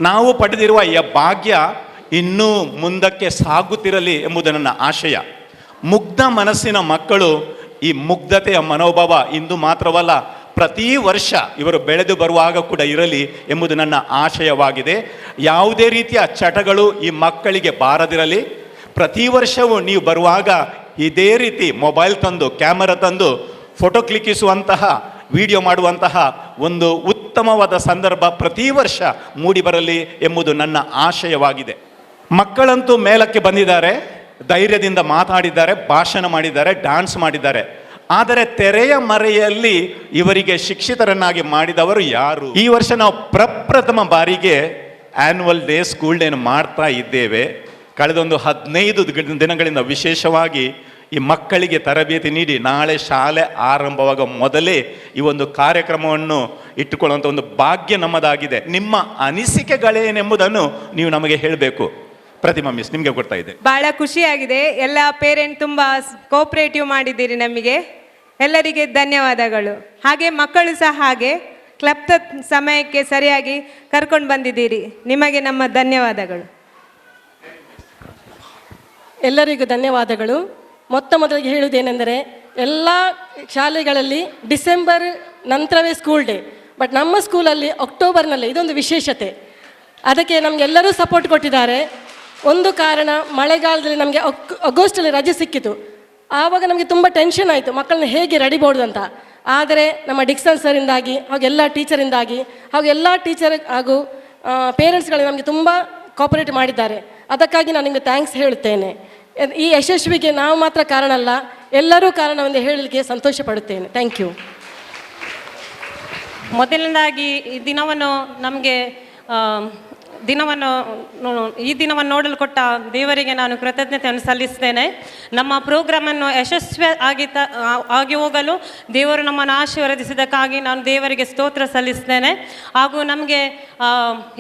ನಾವು ಪಡೆದಿರುವ ಈ ಭಾಗ್ಯ ಇನ್ನೂ ಮುಂದಕ್ಕೆ ಸಾಗುತ್ತಿರಲಿ ಎಂಬುದು ನನ್ನ ಆಶಯ. ಮುಗ್ಧ ಮನಸ್ಸಿನ ಮಕ್ಕಳು, ಈ ಮುಗ್ಧತೆಯ ಮನೋಭಾವ ಇಂದು ಮಾತ್ರವಲ್ಲ, ಪ್ರತಿ ವರ್ಷ ಇವರು ಬೆಳೆದು ಬರುವಾಗ ಕೂಡ ಇರಲಿ ಎಂಬುದು ನನ್ನ ಆಶಯವಾಗಿದೆ. ಯಾವುದೇ ರೀತಿಯ ಚಟಗಳು ಈ ಮಕ್ಕಳಿಗೆ ಬಾರದಿರಲಿ. ಪ್ರತಿ ವರ್ಷವೂ ನೀವು ಬರುವಾಗ ಇದೇ ರೀತಿ ಮೊಬೈಲ್ ತಂದು, ಕ್ಯಾಮರಾ ತಂದು ಫೋಟೋ ಕ್ಲಿಕ್ಕಿಸುವಂತಹ, ವಿಡಿಯೋ ಮಾಡುವಂತಹ ಒಂದು ಉತ್ತಮವಾದ ಸಂದರ್ಭ ಪ್ರತಿ ವರ್ಷ ಮೂಡಿ ಬರಲಿ ಎಂಬುದು ನನ್ನ ಆಶಯವಾಗಿದೆ. ಮಕ್ಕಳಂತೂ ಮೇಲಕ್ಕೆ ಬಂದಿದ್ದಾರೆ, ಧೈರ್ಯದಿಂದ ಮಾತಾಡಿದ್ದಾರೆ, ಭಾಷಣ ಮಾಡಿದ್ದಾರೆ, ಡಾನ್ಸ್ ಮಾಡಿದ್ದಾರೆ. ಆದರೆ ತೆರೆಯ ಮರೆಯಲ್ಲಿ ಇವರಿಗೆ ಶಿಕ್ಷಿತರನ್ನಾಗಿ ಮಾಡಿದವರು ಯಾರು? ಈ ವರ್ಷ ನಾವು ಪ್ರಪ್ರಥಮ ಬಾರಿಗೆ ಆ್ಯನ್ಯುವಲ್ ಡೇ ಸ್ಕೂಲ್ ಡೇನ ಮಾಡ್ತಾ ಇದ್ದೇವೆ. ಕಳೆದೊಂದು 15 ದಿನಗಳಿಂದ ವಿಶೇಷವಾಗಿ ಈ ಮಕ್ಕಳಿಗೆ ತರಬೇತಿ ನೀಡಿ ನಾಳೆ ಶಾಲೆ ಆರಂಭವಾಗ ಮೊದಲೇ ಈ ಒಂದು ಕಾರ್ಯಕ್ರಮವನ್ನು ಇಟ್ಟುಕೊಳ್ಳುವಂಥ ಒಂದು ಭಾಗ್ಯ ನಮ್ಮದಾಗಿದೆ. ನಿಮ್ಮ ಅನಿಸಿಕೆಗಳೇನೆಂಬುದನ್ನು ನೀವು ನಮಗೆ ಹೇಳಬೇಕು. ಪ್ರತಿಮಾ ಮಿಸ್, ನಿಮಗೆ ಕೊಡ್ತಾ ಇದೆ. ಬಹಳ ಖುಷಿಯಾಗಿದೆ. ಎಲ್ಲ ಪೇರೆಂಟ್ ತುಂಬ ಕೋಆಪರೇಟಿವ್ ಮಾಡಿದ್ದೀರಿ. ನಮಗೆ ಎಲ್ಲರಿಗೆ ಧನ್ಯವಾದಗಳು. ಹಾಗೆ ಮಕ್ಕಳು ಸಹ ಹಾಗೆ ಕ್ಲಬ್ ಸಮಯಕ್ಕೆ ಸರಿಯಾಗಿ ಕರ್ಕೊಂಡು ಬಂದಿದ್ದೀರಿ. ನಿಮಗೆ ನಮ್ಮ ಧನ್ಯವಾದಗಳು. ಎಲ್ಲರಿಗೂ ಧನ್ಯವಾದಗಳು. ಮೊದಲಿಗೆ ಹೇಳುವುದೇನೆಂದರೆ, ಎಲ್ಲ ಶಾಲೆಗಳಲ್ಲಿ ಡಿಸೆಂಬರ್ ನಂತರವೇ ಸ್ಕೂಲ್ ಡೇ, ಬಟ್ ನಮ್ಮ ಸ್ಕೂಲಲ್ಲಿ ಅಕ್ಟೋಬರ್ನಲ್ಲಿ ಇದೊಂದು ವಿಶೇಷತೆ. ಅದಕ್ಕೆ ನಮಗೆಲ್ಲರೂ ಸಪೋರ್ಟ್ ಕೊಟ್ಟಿದ್ದಾರೆ. ಒಂದು ಕಾರಣ, ಮಳೆಗಾಲದಲ್ಲಿ ನಮಗೆ ಆಗಸ್ಟಲ್ಲಿ ರಜೆ ಸಿಕ್ಕಿತು. ಆವಾಗ ನಮಗೆ ತುಂಬ ಟೆನ್ಷನ್ ಆಯಿತು, ಮಕ್ಕಳನ್ನ ಹೇಗೆ ರೆಡಿ ಮಾಡೋದು ಅಂತ. ಆದರೆ ನಮ್ಮ ಡಿಕ್ಸನ್ ಸರಿಂದಾಗಿ ಹಾಗೂ ಎಲ್ಲ ಟೀಚರಿಂದಾಗಿ ಹಾಗೂ ಎಲ್ಲ ಟೀಚರ್ ಹಾಗೂ ಪೇರೆಂಟ್ಸ್ಗಳು ನಮಗೆ ತುಂಬ ಕೋಆಪರೇಟ್ ಮಾಡಿದ್ದಾರೆ. ಅದಕ್ಕಾಗಿ ನಾನು ನಿಮಗೆ ಥ್ಯಾಂಕ್ಸ್ ಹೇಳುತ್ತೇನೆ. ಈ ಯಶಸ್ವಿಗೆ ನಾವು ಮಾತ್ರ ಕಾರಣ ಅಲ್ಲ, ಎಲ್ಲರೂ ಕಾರಣವೆಂದು ಹೇಳಲಿಕ್ಕೆ ಸಂತೋಷ ಪಡುತ್ತೇನೆ. Thank you. ಮೊದಲನೇದಾಗಿ ಈ ದಿನವನ್ನು ನಮಗೆ ಈ ದಿನವನ್ನು ನೋಡಲು ಕೊಟ್ಟ ದೇವರಿಗೆ ನಾನು ಕೃತಜ್ಞತೆಯನ್ನು ಸಲ್ಲಿಸ್ತೇನೆ. ನಮ್ಮ ಪ್ರೋಗ್ರಾಮನ್ನು ಯಶಸ್ವಿ ಆಗಿ ಹೋಗಲು ದೇವರು ನಮ್ಮನ್ನು ಆಶೀರ್ವದಿಸಿದ್ದಕ್ಕಾಗಿ ನಾನು ದೇವರಿಗೆ ಸ್ತೋತ್ರ ಸಲ್ಲಿಸ್ತೇನೆ. ಹಾಗೂ ನಮಗೆ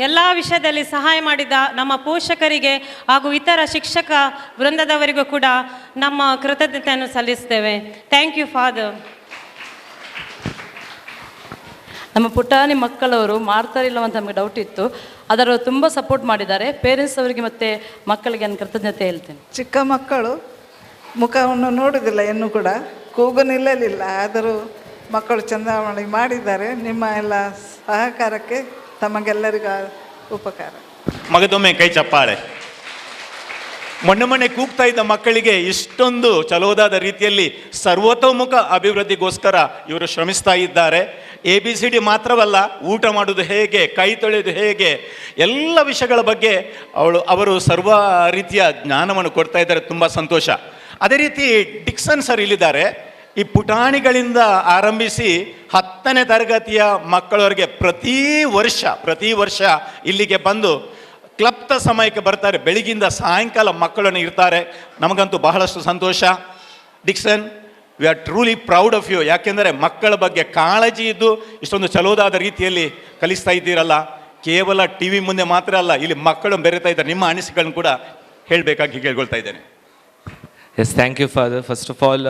ಎಲ್ಲ ವಿಷಯದಲ್ಲಿ ಸಹಾಯ ಮಾಡಿದ ನಮ್ಮ ಪೋಷಕರಿಗೆ ಹಾಗೂ ಇತರ ಶಿಕ್ಷಕ ವೃಂದದವರಿಗೂ ಕೂಡ ನಮ್ಮ ಕೃತಜ್ಞತೆಯನ್ನು ಸಲ್ಲಿಸ್ತೇವೆ. Thank you father. ನಮ್ಮ ಪುಟಾಣಿ ಮಕ್ಕಳವರು ಮಾಡ್ತಾರಿಲ್ಲವಂತ ನಮಗೆ ಡೌಟ್ ಇತ್ತು. ಅದರ ತುಂಬ ಸಪೋರ್ಟ್ ಮಾಡಿದ್ದಾರೆ. ಪೇರೆಂಟ್ಸ್ ಅವರಿಗೆ ಮತ್ತು ಮಕ್ಕಳಿಗೆ ನಾನು ಕೃತಜ್ಞತೆ ಹೇಳ್ತೇನೆ. ಚಿಕ್ಕ ಮಕ್ಕಳು ಮುಖವನ್ನು ನೋಡುವುದಿಲ್ಲ ಇನ್ನೂ ಕೂಡ, ಕೂಗು ನಿಲ್ಲಲಿಲ್ಲ. ಆದರೂ ಮಕ್ಕಳು ಚಂದಾವಳಿ ಮಾಡಿದ್ದಾರೆ. ನಿಮ್ಮ ಎಲ್ಲ ಸಹಕಾರಕ್ಕೆ ತಮಗೆಲ್ಲರಿಗೂ ಉಪಕಾರ. ಮಗದೊಮ್ಮೆ ಕೈ ಚಪ್ಪಾಳೆ. ಮೊನ್ನೆ ಕೂಗ್ತಾ ಇದ್ದ ಮಕ್ಕಳಿಗೆ ಇಷ್ಟೊಂದು ಚಲೋದಾದ ರೀತಿಯಲ್ಲಿ ಸರ್ವತೋಮುಖ ಅಭಿವೃದ್ಧಿಗೋಸ್ಕರ ಇವರು ಶ್ರಮಿಸ್ತಾ ಇದ್ದಾರೆ. ABCD ಮಾತ್ರವಲ್ಲ, ಊಟ ಮಾಡೋದು ಹೇಗೆ, ಕೈ ತೊಳೆಯೋದು ಹೇಗೆ, ಎಲ್ಲ ವಿಷಯಗಳ ಬಗ್ಗೆ ಅವರು ಸರ್ವ ರೀತಿಯ ಜ್ಞಾನವನ್ನು ಕೊಡ್ತಾ ಇದ್ದಾರೆ. ತುಂಬ ಸಂತೋಷ. ಅದೇ ರೀತಿ ಡಿಕ್ಸನ್ ಸರ್ ಇಲ್ಲಿದ್ದಾರೆ. ಈ ಪುಟಾಣಿಗಳಿಂದ ಆರಂಭಿಸಿ 10ನೇ ತರಗತಿಯ ಮಕ್ಕಳವರೆಗೆ ಪ್ರತಿ ವರ್ಷ ಇಲ್ಲಿಗೆ ಬಂದು ಕ್ಲಬ್ದ ಸಮಯಕ್ಕೆ ಬರ್ತಾರೆ. ಬೆಳಗಿಂದ ಸಾಯಂಕಾಲ ಮಕ್ಕಳನ್ನು ಇರ್ತಾರೆ. ನಮಗಂತೂ ಬಹಳಷ್ಟು ಸಂತೋಷ. Dixon, we are truly proud of you. ಯಾಕೆಂದರೆ ಮಕ್ಕಳ ಬಗ್ಗೆ ಕಾಳಜಿ ಇದ್ದು ಇಷ್ಟೊಂದು ಚಲೋದಾದ ರೀತಿಯಲ್ಲಿ ಕಲಿಸ್ತಾ ಇದ್ದೀರಲ್ಲ. ಕೇವಲ TV ಮುಂದೆ ಮಾತ್ರ ಅಲ್ಲ, ಇಲ್ಲಿ ಮಕ್ಕಳು ಬೆರೀತಾ ಇದ್ದಾರೆ. ನಿಮ್ಮ ಅನಿಸಿಕೆಗಳನ್ನು ಕೂಡ ಹೇಳಬೇಕಾಗಿ ಕೇಳ್ಕೊಳ್ತಾ ಇದ್ದೇನೆ. Yes, thank you father. First of all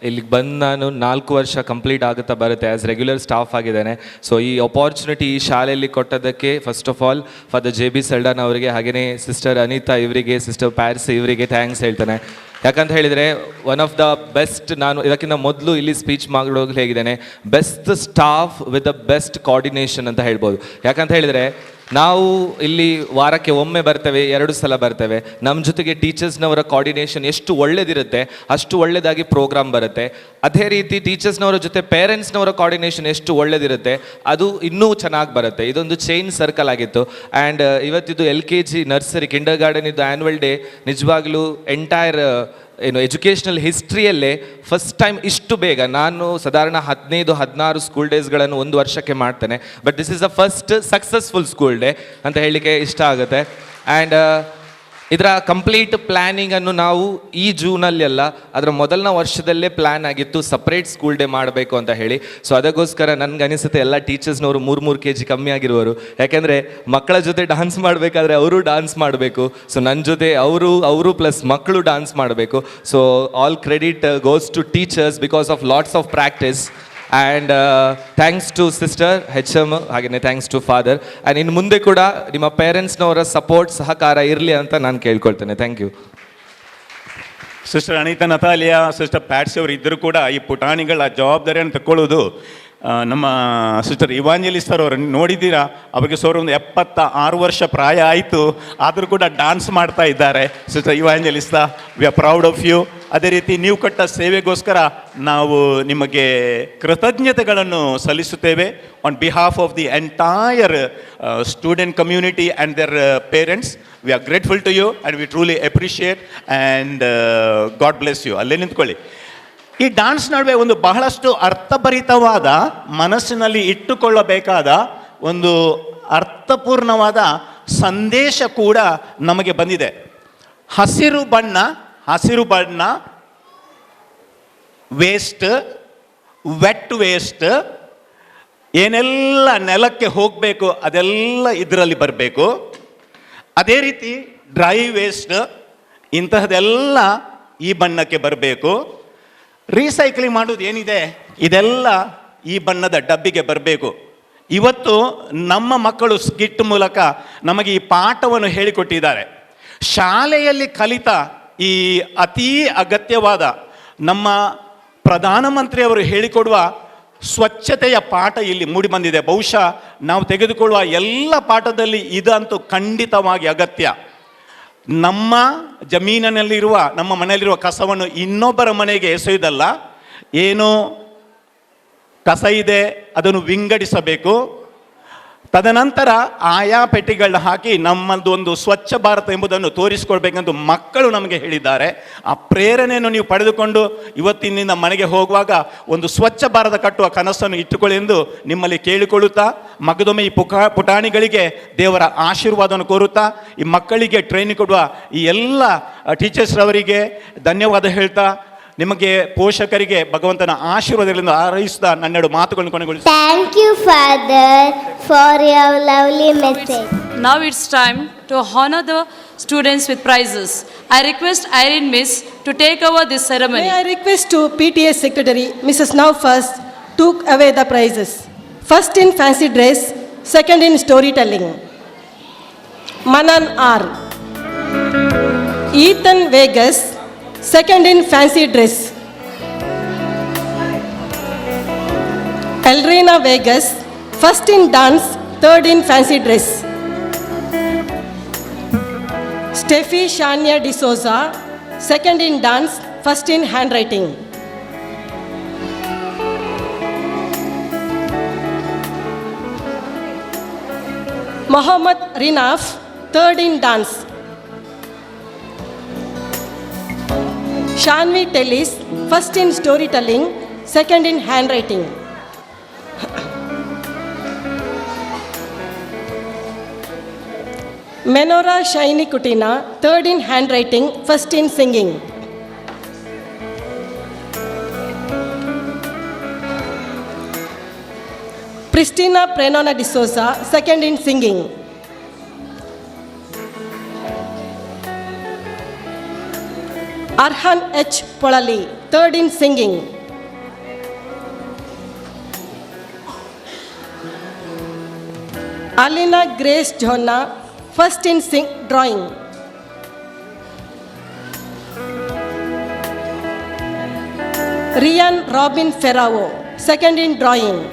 ಇಲ್ಲಿಗೆ ಬಂದು ನಾನು 4 ವರ್ಷ ಕಂಪ್ಲೀಟ್ ಆಗುತ್ತಾ ಬರುತ್ತೆ. ಆ್ಯಸ್ ರೆಗ್ಯುಲರ್ ಸ್ಟಾಫ್ ಆಗಿದ್ದೇನೆ. ಸೊ ಈ ಅಪಾರ್ಚುನಿಟಿ ಈ ಶಾಲೆಯಲ್ಲಿ ಕೊಟ್ಟದ್ದಕ್ಕೆ first of all father JB Saldanha ಅವರಿಗೆ, ಹಾಗೆಯೇ ಸಿಸ್ಟರ್ ಅನಿತಾ ಇವರಿಗೆ, ಸಿಸ್ಟರ್ ಪ್ಯಾರಿಸ್ ಇವರಿಗೆ ಥ್ಯಾಂಕ್ಸ್ ಹೇಳ್ತಾನೆ. ಯಾಕಂತ ಹೇಳಿದರೆ ಒನ್ ಆಫ್ ದ ಬೆಸ್ಟ್, ನಾನು ಇದಕ್ಕಿಂತ ಮೊದಲು ಇಲ್ಲಿ ಸ್ಪೀಚ್ ಮಾಡೋದು ಹೇಗಿದ್ದೇನೆ, best staff with the best coordination ಅಂತ ಹೇಳ್ಬೋದು. ಯಾಕಂತ ಹೇಳಿದರೆ ನಾವು ಇಲ್ಲಿ ವಾರಕ್ಕೆ ಒಮ್ಮೆ ಬರ್ತೇವೆ, 2 ಸಲ ಬರ್ತೇವೆ. ನಮ್ಮ ಜೊತೆಗೆ ಟೀಚರ್ಸ್ನವರ ಕೋಆರ್ಡಿನೇಷನ್ ಎಷ್ಟು ಒಳ್ಳೆದಿರುತ್ತೆ ಅಷ್ಟು ಒಳ್ಳೆಯದಾಗಿ ಪ್ರೋಗ್ರಾಮ್ ಬರುತ್ತೆ. ಅದೇ ರೀತಿ ಟೀಚರ್ಸ್ನವರ ಜೊತೆ ಪೇರೆಂಟ್ಸ್ನವರ ಕೋಆರ್ಡಿನೇಷನ್ ಎಷ್ಟು ಒಳ್ಳೆದಿರುತ್ತೆ ಅದು ಇನ್ನೂ ಚೆನ್ನಾಗಿ ಬರುತ್ತೆ. ಇದೊಂದು ಚೈನ್ ಸರ್ಕಲ್ ಆಗಿತ್ತು. ಆ್ಯಂಡ್ ಇವತ್ತಿದು LKG, ನರ್ಸರಿ, ಕಿಂಡರ್ ಗಾರ್ಡನ್ ಇದು ಆ್ಯನ್ಯುವಲ್ ಡೇ ನಿಜವಾಗ್ಲೂ ಎಂಟೈರ್ ಎಜುಕೇಷನಲ್ ಹಿಸ್ಟ್ರಿಯಲ್ಲೇ ಫಸ್ಟ್ ಟೈಮ್ ಇಷ್ಟು ಬೇಗ. ನಾನು ಸಾಧಾರಣ 15-16 ಸ್ಕೂಲ್ ಡೇಸ್ಗಳನ್ನು ಒಂದು ವರ್ಷಕ್ಕೆ ಮಾಡ್ತೇನೆ. But this is the first successful school day ಅಂತ ಹೇಳಲಿಕ್ಕೆ ಇಷ್ಟ ಆಗುತ್ತೆ. ಆ್ಯಂಡ್ ಇದರ ಕಂಪ್ಲೀಟ್ ಪ್ಲ್ಯಾನಿಂಗನ್ನು ನಾವು ಈ ಜೂನಲ್ಲಿ ಅಲ್ಲ, ಅದರ ಮೊದಲನ ವರ್ಷದಲ್ಲೇ ಪ್ಲ್ಯಾನ್ ಆಗಿತ್ತು ಸಪ್ರೇಟ್ ಸ್ಕೂಲ್ ಡೇ ಮಾಡಬೇಕು ಅಂತ ಹೇಳಿ. ಸೊ ಅದಕ್ಕೋಸ್ಕರ ನನಗನಿಸುತ್ತೆ ಎಲ್ಲ ಟೀಚರ್ಸ್ನವರು 3 kg ಕಮ್ಮಿ ಆಗಿರುವರು. ಯಾಕೆಂದರೆ ಮಕ್ಕಳ ಜೊತೆ ಡಾನ್ಸ್ ಮಾಡಬೇಕಾದ್ರೆ ಅವರು ಡಾನ್ಸ್ ಮಾಡಬೇಕು. ಸೊ ನನ್ನ ಜೊತೆ ಅವರು ಪ್ಲಸ್ ಮಕ್ಕಳು ಡಾನ್ಸ್ ಮಾಡಬೇಕು. So all credit goes to teachers because of lots of practice. And thanks to sister HM, ಹಾಗೆಯೇ ಥ್ಯಾಂಕ್ಸ್ ಟು ಫಾದರ್. ಆ್ಯಂಡ್ ಇನ್ನು ಮುಂದೆ ಕೂಡ ನಿಮ್ಮ ಪೇರೆಂಟ್ಸ್ನವರ ಸಪೋರ್ಟ್ ಸಹಕಾರ ಇರಲಿ ಅಂತ ನಾನು ಕೇಳ್ಕೊಳ್ತೇನೆ. Thank you. Sister Anita, Natalia, sister Patsy ಅವರು ಇದ್ದರೂ ಕೂಡ ಈ ಪುಟಾಣಿಗಳ ಜವಾಬ್ದಾರಿಯನ್ನು ತಗೊಳ್ಳೋದು ನಮ್ಮ ಸಿಸ್ಟರ್ ಇವಾಂಜಲಿಸ್ಟ್ ಅವರನ್ನು ನೋಡಿದ್ದೀರಾ. ಅವರಿಗೆ ಒಂದು 76 ವರ್ಷ ಪ್ರಾಯ ಆಯಿತು, ಆದರೂ ಕೂಡ ಡಾನ್ಸ್ ಮಾಡ್ತಾ ಇದ್ದಾರೆ. Sister Evangelist, we are proud of you. ಅದೇ ರೀತಿ ನೀವು ಕೊಟ್ಟ ಸೇವೆಗೋಸ್ಕರ ನಾವು ನಿಮಗೆ ಕೃತಜ್ಞತೆಗಳನ್ನು ಸಲ್ಲಿಸುತ್ತೇವೆ. On behalf of the entire student community and their parents, we are grateful to you and we truly appreciate and God bless you. ಅಲ್ಲೇ ನಿಂತ್ಕೊಳ್ಳಿ. ಈ ಡಾನ್ಸ್ ನಡುವೆ ಒಂದು ಬಹಳಷ್ಟು ಅರ್ಥಭರಿತವಾದ, ಮನಸ್ಸಿನಲ್ಲಿ ಇಟ್ಟುಕೊಳ್ಳಬೇಕಾದ ಒಂದು ಅರ್ಥಪೂರ್ಣವಾದ ಸಂದೇಶ ಕೂಡ ನಮಗೆ ಬಂದಿದೆ. ಹಸಿರು ಬಣ್ಣ ವೇಸ್ಟ್, ವೆಟ್ ವೇಸ್ಟ್, ಏನೆಲ್ಲ ನೆಲಕ್ಕೆ ಹೋಗಬೇಕು ಅದೆಲ್ಲ ಇದರಲ್ಲಿ ಬರಬೇಕು. ಅದೇ ರೀತಿ ಡ್ರೈ ವೇಸ್ಟ್ ಇಂತಹದೆಲ್ಲ ಈ ಬಣ್ಣಕ್ಕೆ ಬರಬೇಕು. ರೀಸೈಕ್ಲಿಂಗ್ ಮಾಡೋದು ಏನಿದೆ ಇದೆಲ್ಲ ಈ ಬಣ್ಣದ ಡಬ್ಬಿಗೆ ಬರಬೇಕು. ಇವತ್ತು ನಮ್ಮ ಮಕ್ಕಳು ಸ್ಕಿಟ್ ಮೂಲಕ ನಮಗೆ ಈ ಪಾಠವನ್ನು ಹೇಳಿಕೊಟ್ಟಿದ್ದಾರೆ. ಶಾಲೆಯಲ್ಲಿ ಕಲಿತ ಈ ಅತೀ ಅಗತ್ಯವಾದ ನಮ್ಮ ಪ್ರಧಾನಮಂತ್ರಿಯವರು ಹೇಳಿಕೊಡುವ ಸ್ವಚ್ಛತೆಯ ಪಾಠ ಇಲ್ಲಿ ಮೂಡಿ ಬಂದಿದೆ. ಬಹುಶಃ ನಾವು ತೆಗೆದುಕೊಳ್ಳುವ ಎಲ್ಲ ಪಾಠದಲ್ಲಿ ಇದಂತೂ ಖಂಡಿತವಾಗಿ ಅಗತ್ಯ. ನಮ್ಮ ಜಮೀನಿನಲ್ಲಿರುವ, ನಮ್ಮ ಮನೆಯಲ್ಲಿರುವ ಕಸವನ್ನು ಇನ್ನೊಬ್ಬರ ಮನೆಗೆ ಎಸೆಯುವುದಲ್ಲ, ಏನು ಕಸ ಇದೆ ಅದನ್ನು ವಿಂಗಡಿಸಬೇಕು. ತದನಂತರ ಆಯಾ ಪೆಟ್ಟಿಗಳನ್ನ ಹಾಕಿ ನಮ್ಮದು ಒಂದು ಸ್ವಚ್ಛ ಭಾರತ ಎಂಬುದನ್ನು ತೋರಿಸಿಕೊಳ್ಬೇಕೆಂದು ಮಕ್ಕಳು ನಮಗೆ ಹೇಳಿದ್ದಾರೆ. ಆ ಪ್ರೇರಣೆಯನ್ನು ನೀವು ಪಡೆದುಕೊಂಡು ಇವತ್ತಿನಿಂದ ಮನೆಗೆ ಹೋಗುವಾಗ ಒಂದು ಸ್ವಚ್ಛ ಭಾರತ ಕಟ್ಟುವ ಕನಸನ್ನು ಇಟ್ಟುಕೊಳ್ಳಿ ಎಂದು ನಿಮ್ಮಲ್ಲಿ ಕೇಳಿಕೊಳ್ಳುತ್ತಾ, ಮಗದೊಮ್ಮೆ ಈ ಪುಟಾಣಿಗಳಿಗೆ ದೇವರ ಆಶೀರ್ವಾದವನ್ನು ಕೋರುತ್ತಾ, ಈ ಮಕ್ಕಳಿಗೆ ಟ್ರೈನಿಂಗ್ ಕೊಡುವ ಈ ಎಲ್ಲ ಟೀಚರ್ಸ್ರವರಿಗೆ ಧನ್ಯವಾದ ಹೇಳ್ತಾ, ನಿಮಗೆ ಪೋಷಕರಿಗೆ ಭಗವಂತನ ಆಶೀರ್ವಾದಗಳಿಂದ ಹಾರೈಸುತ್ತಾ ನನ್ನೆರಡು ಮಾತುಗಳನ್ನು ಕೊನೆಗೊಳಿಸುತ್ತೇನೆ. Thank you, Father, for your lovely message. Now it's time to honor the students with prizes. I request Irene Miss to take over this ceremony. May I request to PTA Secretary Mrs. Now First took away the prizes. First in fancy dress, second in storytelling. Manan R. Ethan Vegas, second in fancy dress. Elrina Vegas, first in dance, third in fancy dress. Steffi Shania D'Souza, second in dance, first in handwriting. Mohammad Rinaf, third in dance. Shanvi Tellis, first in storytelling, second in handwriting. Menora Shaini Kutina, third in handwriting, first in singing. Pristina Prenona D'Souza, second in singing. Arhan H. Polali, third in singing. Alina Grace Jonna, first in drawing. Rian Robin Ferrao, second in drawing.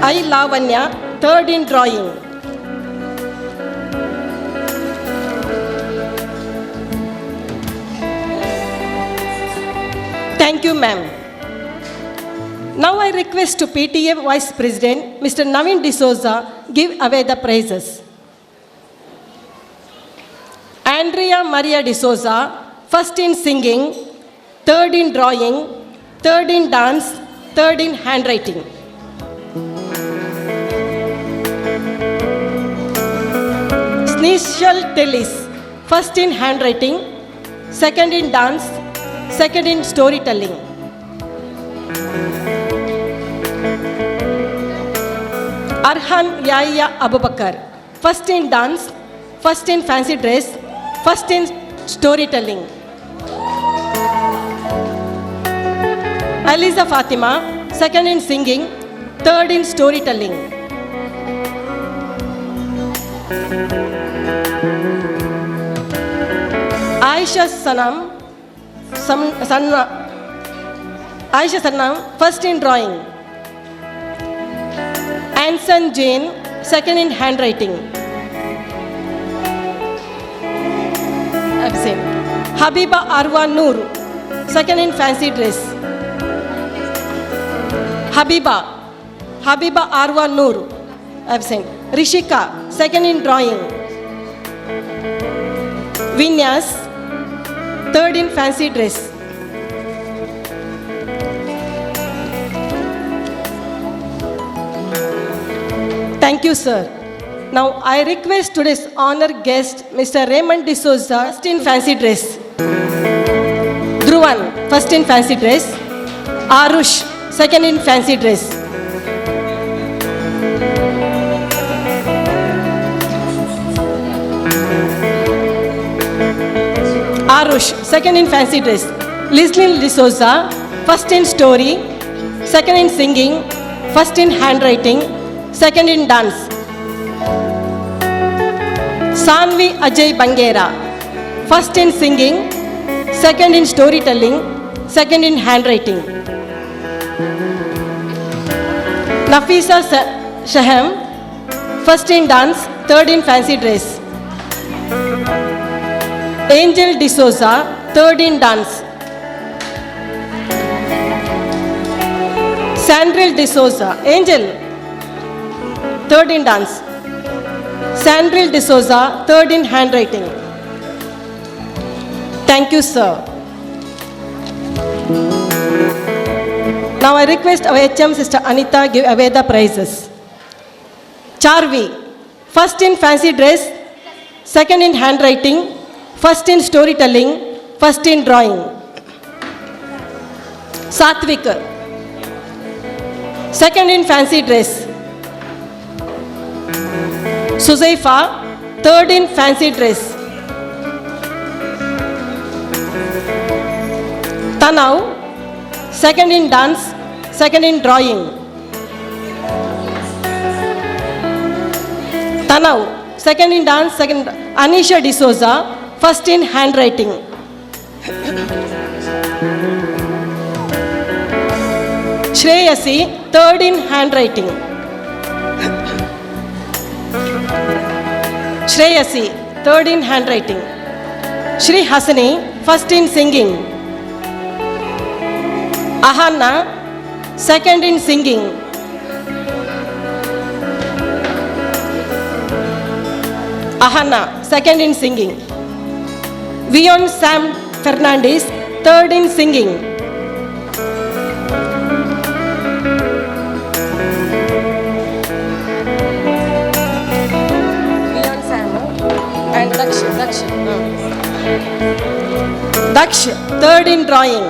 I Lavanya, third in drawing. Thank you, ma'am. Now I request to PTA Vice President, Mr. Navin D'Souza, give away the prizes. Andrea Maria D'Souza, first in singing, third in drawing, third in dance, third in handwriting. Snishal Tellis, first in handwriting, second in dance, second in storytelling. Arhan Yahya Abubakar, first in dance, first in fancy dress, first in storytelling. Aliza Fatima, second in singing, third in storytelling. Aisha Sanam, first in drawing. Anson Jane, second in handwriting. Absent. Habiba Arwa Noor, second in fancy dress. Habiba Arwa Noor, absent. Rishika, second in drawing. Vinyas, third in fancy dress. Thank you, sir. Now I request today's honored guest, Mr. Raymond D'Souza, first in fancy dress. Dhruvan, first in fancy dress. Arush, second in fancy dress. Arush, second in fancy dress. Lislin D'Souza, first in story, second in singing, first in handwriting, second in dance. Sanvi Ajay Bangera, first in singing, second in storytelling, second in handwriting. Nafisa Shaham, first in dance, third in fancy dress. Angel D'Souza, third in dance. Sandril D'Souza, Angel, third in dance. Sandril D'Souza, third in handwriting. Thank you, sir. Now I request our HM Sister Anita give away the prizes. Charvi, first in fancy dress, second in handwriting, first in storytelling, first in drawing. Satvik, second in fancy dress. Suzaifa, third in fancy dress. Tanav, second in dance, second in drawing. Tanav, second in dance, second. Anisha D'Souza, first in handwriting. Shreyasi, third in handwriting. Shreyasi, third in handwriting. Shri Hasani, first in singing. Ahanna, second in singing. Ahanna, second in singing. Vion Sam Fernandez, third in singing. Vion Sam and Daksh, third in drawing.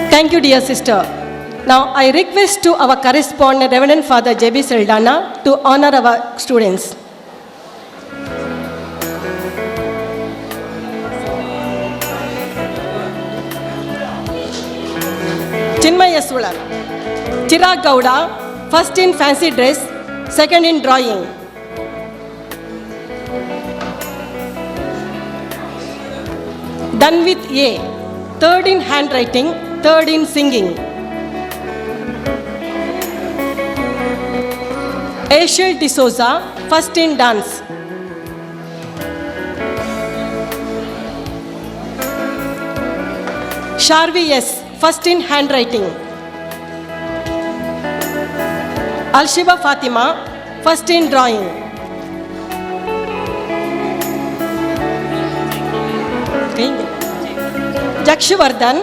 Thank you, dear sister. Now I request to our correspondent, Reverend Father J.B. Saldana, to honor our students. Chinmaya Sulan. Chirag Gowda, first in fancy dress, second in drawing. Danvit A, third in handwriting, third in singing. Ashel D'Souza, first in dance. Sharvi S, first in handwriting. Alshiba Fatima, first in drawing. Jakshivardhan,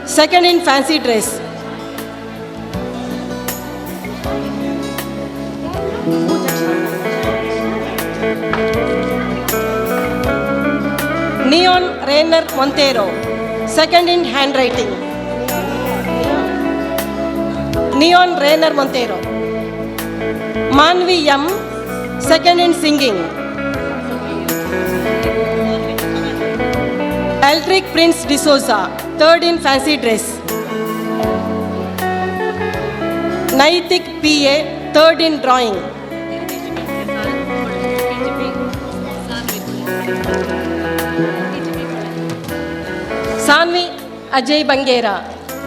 second in fancy dress. Neon Rainer Montero, second in handwriting. Neon Rainer Montero. Manvi M, second in singing. Eldrick Prince D'Souza, third in fancy dress. Naitik P.A., third in drawing. Sanvi Ajay Bangera,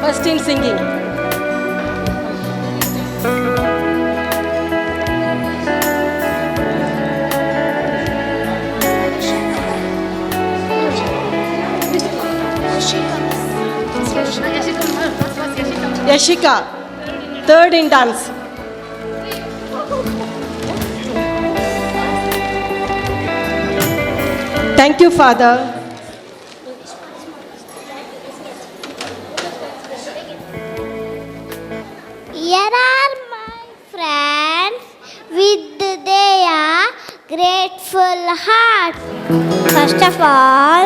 first in singing. Yashika, third in dance. Thank you, Father. Here are my friends with their grateful hearts. First of all,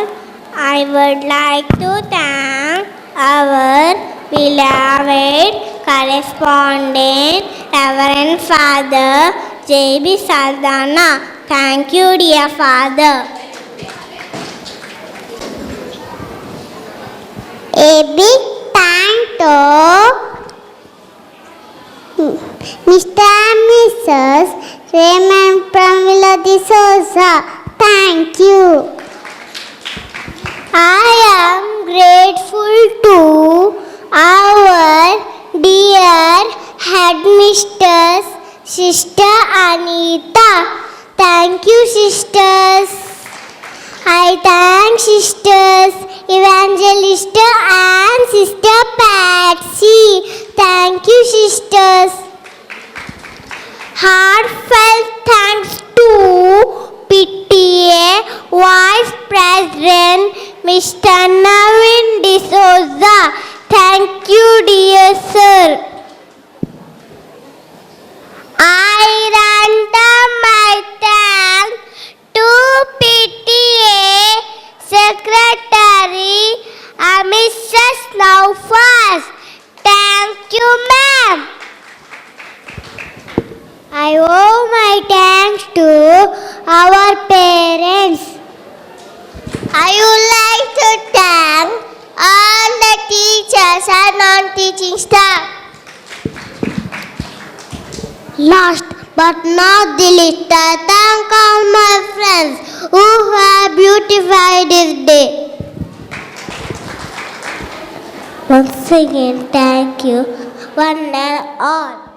I would like to thank our beloved correspondent, Reverend Father J.B. Saldana. Thank you, dear Father. A big thank to Mr. and Mrs. Raymond Pramila D'Souza. Thank you. I am grateful to our dear headmistress, Sister Anita. Thank you, sisters. I thank sisters Evangelist and Sister Patsy. Thank you, sisters. Heartfelt thanks to PTA Vice President Mr. Navin D'Souza. Thank you, dear sir. I render my thanks to PTA Secretary Mrs. Naufas. Thank you, ma'am. I owe my thanks to our parents. I would like to thank all the teachers and non-teaching staff. Last but not the least. I thank all my friends who have beautified this day. Once again, thank you, one and all.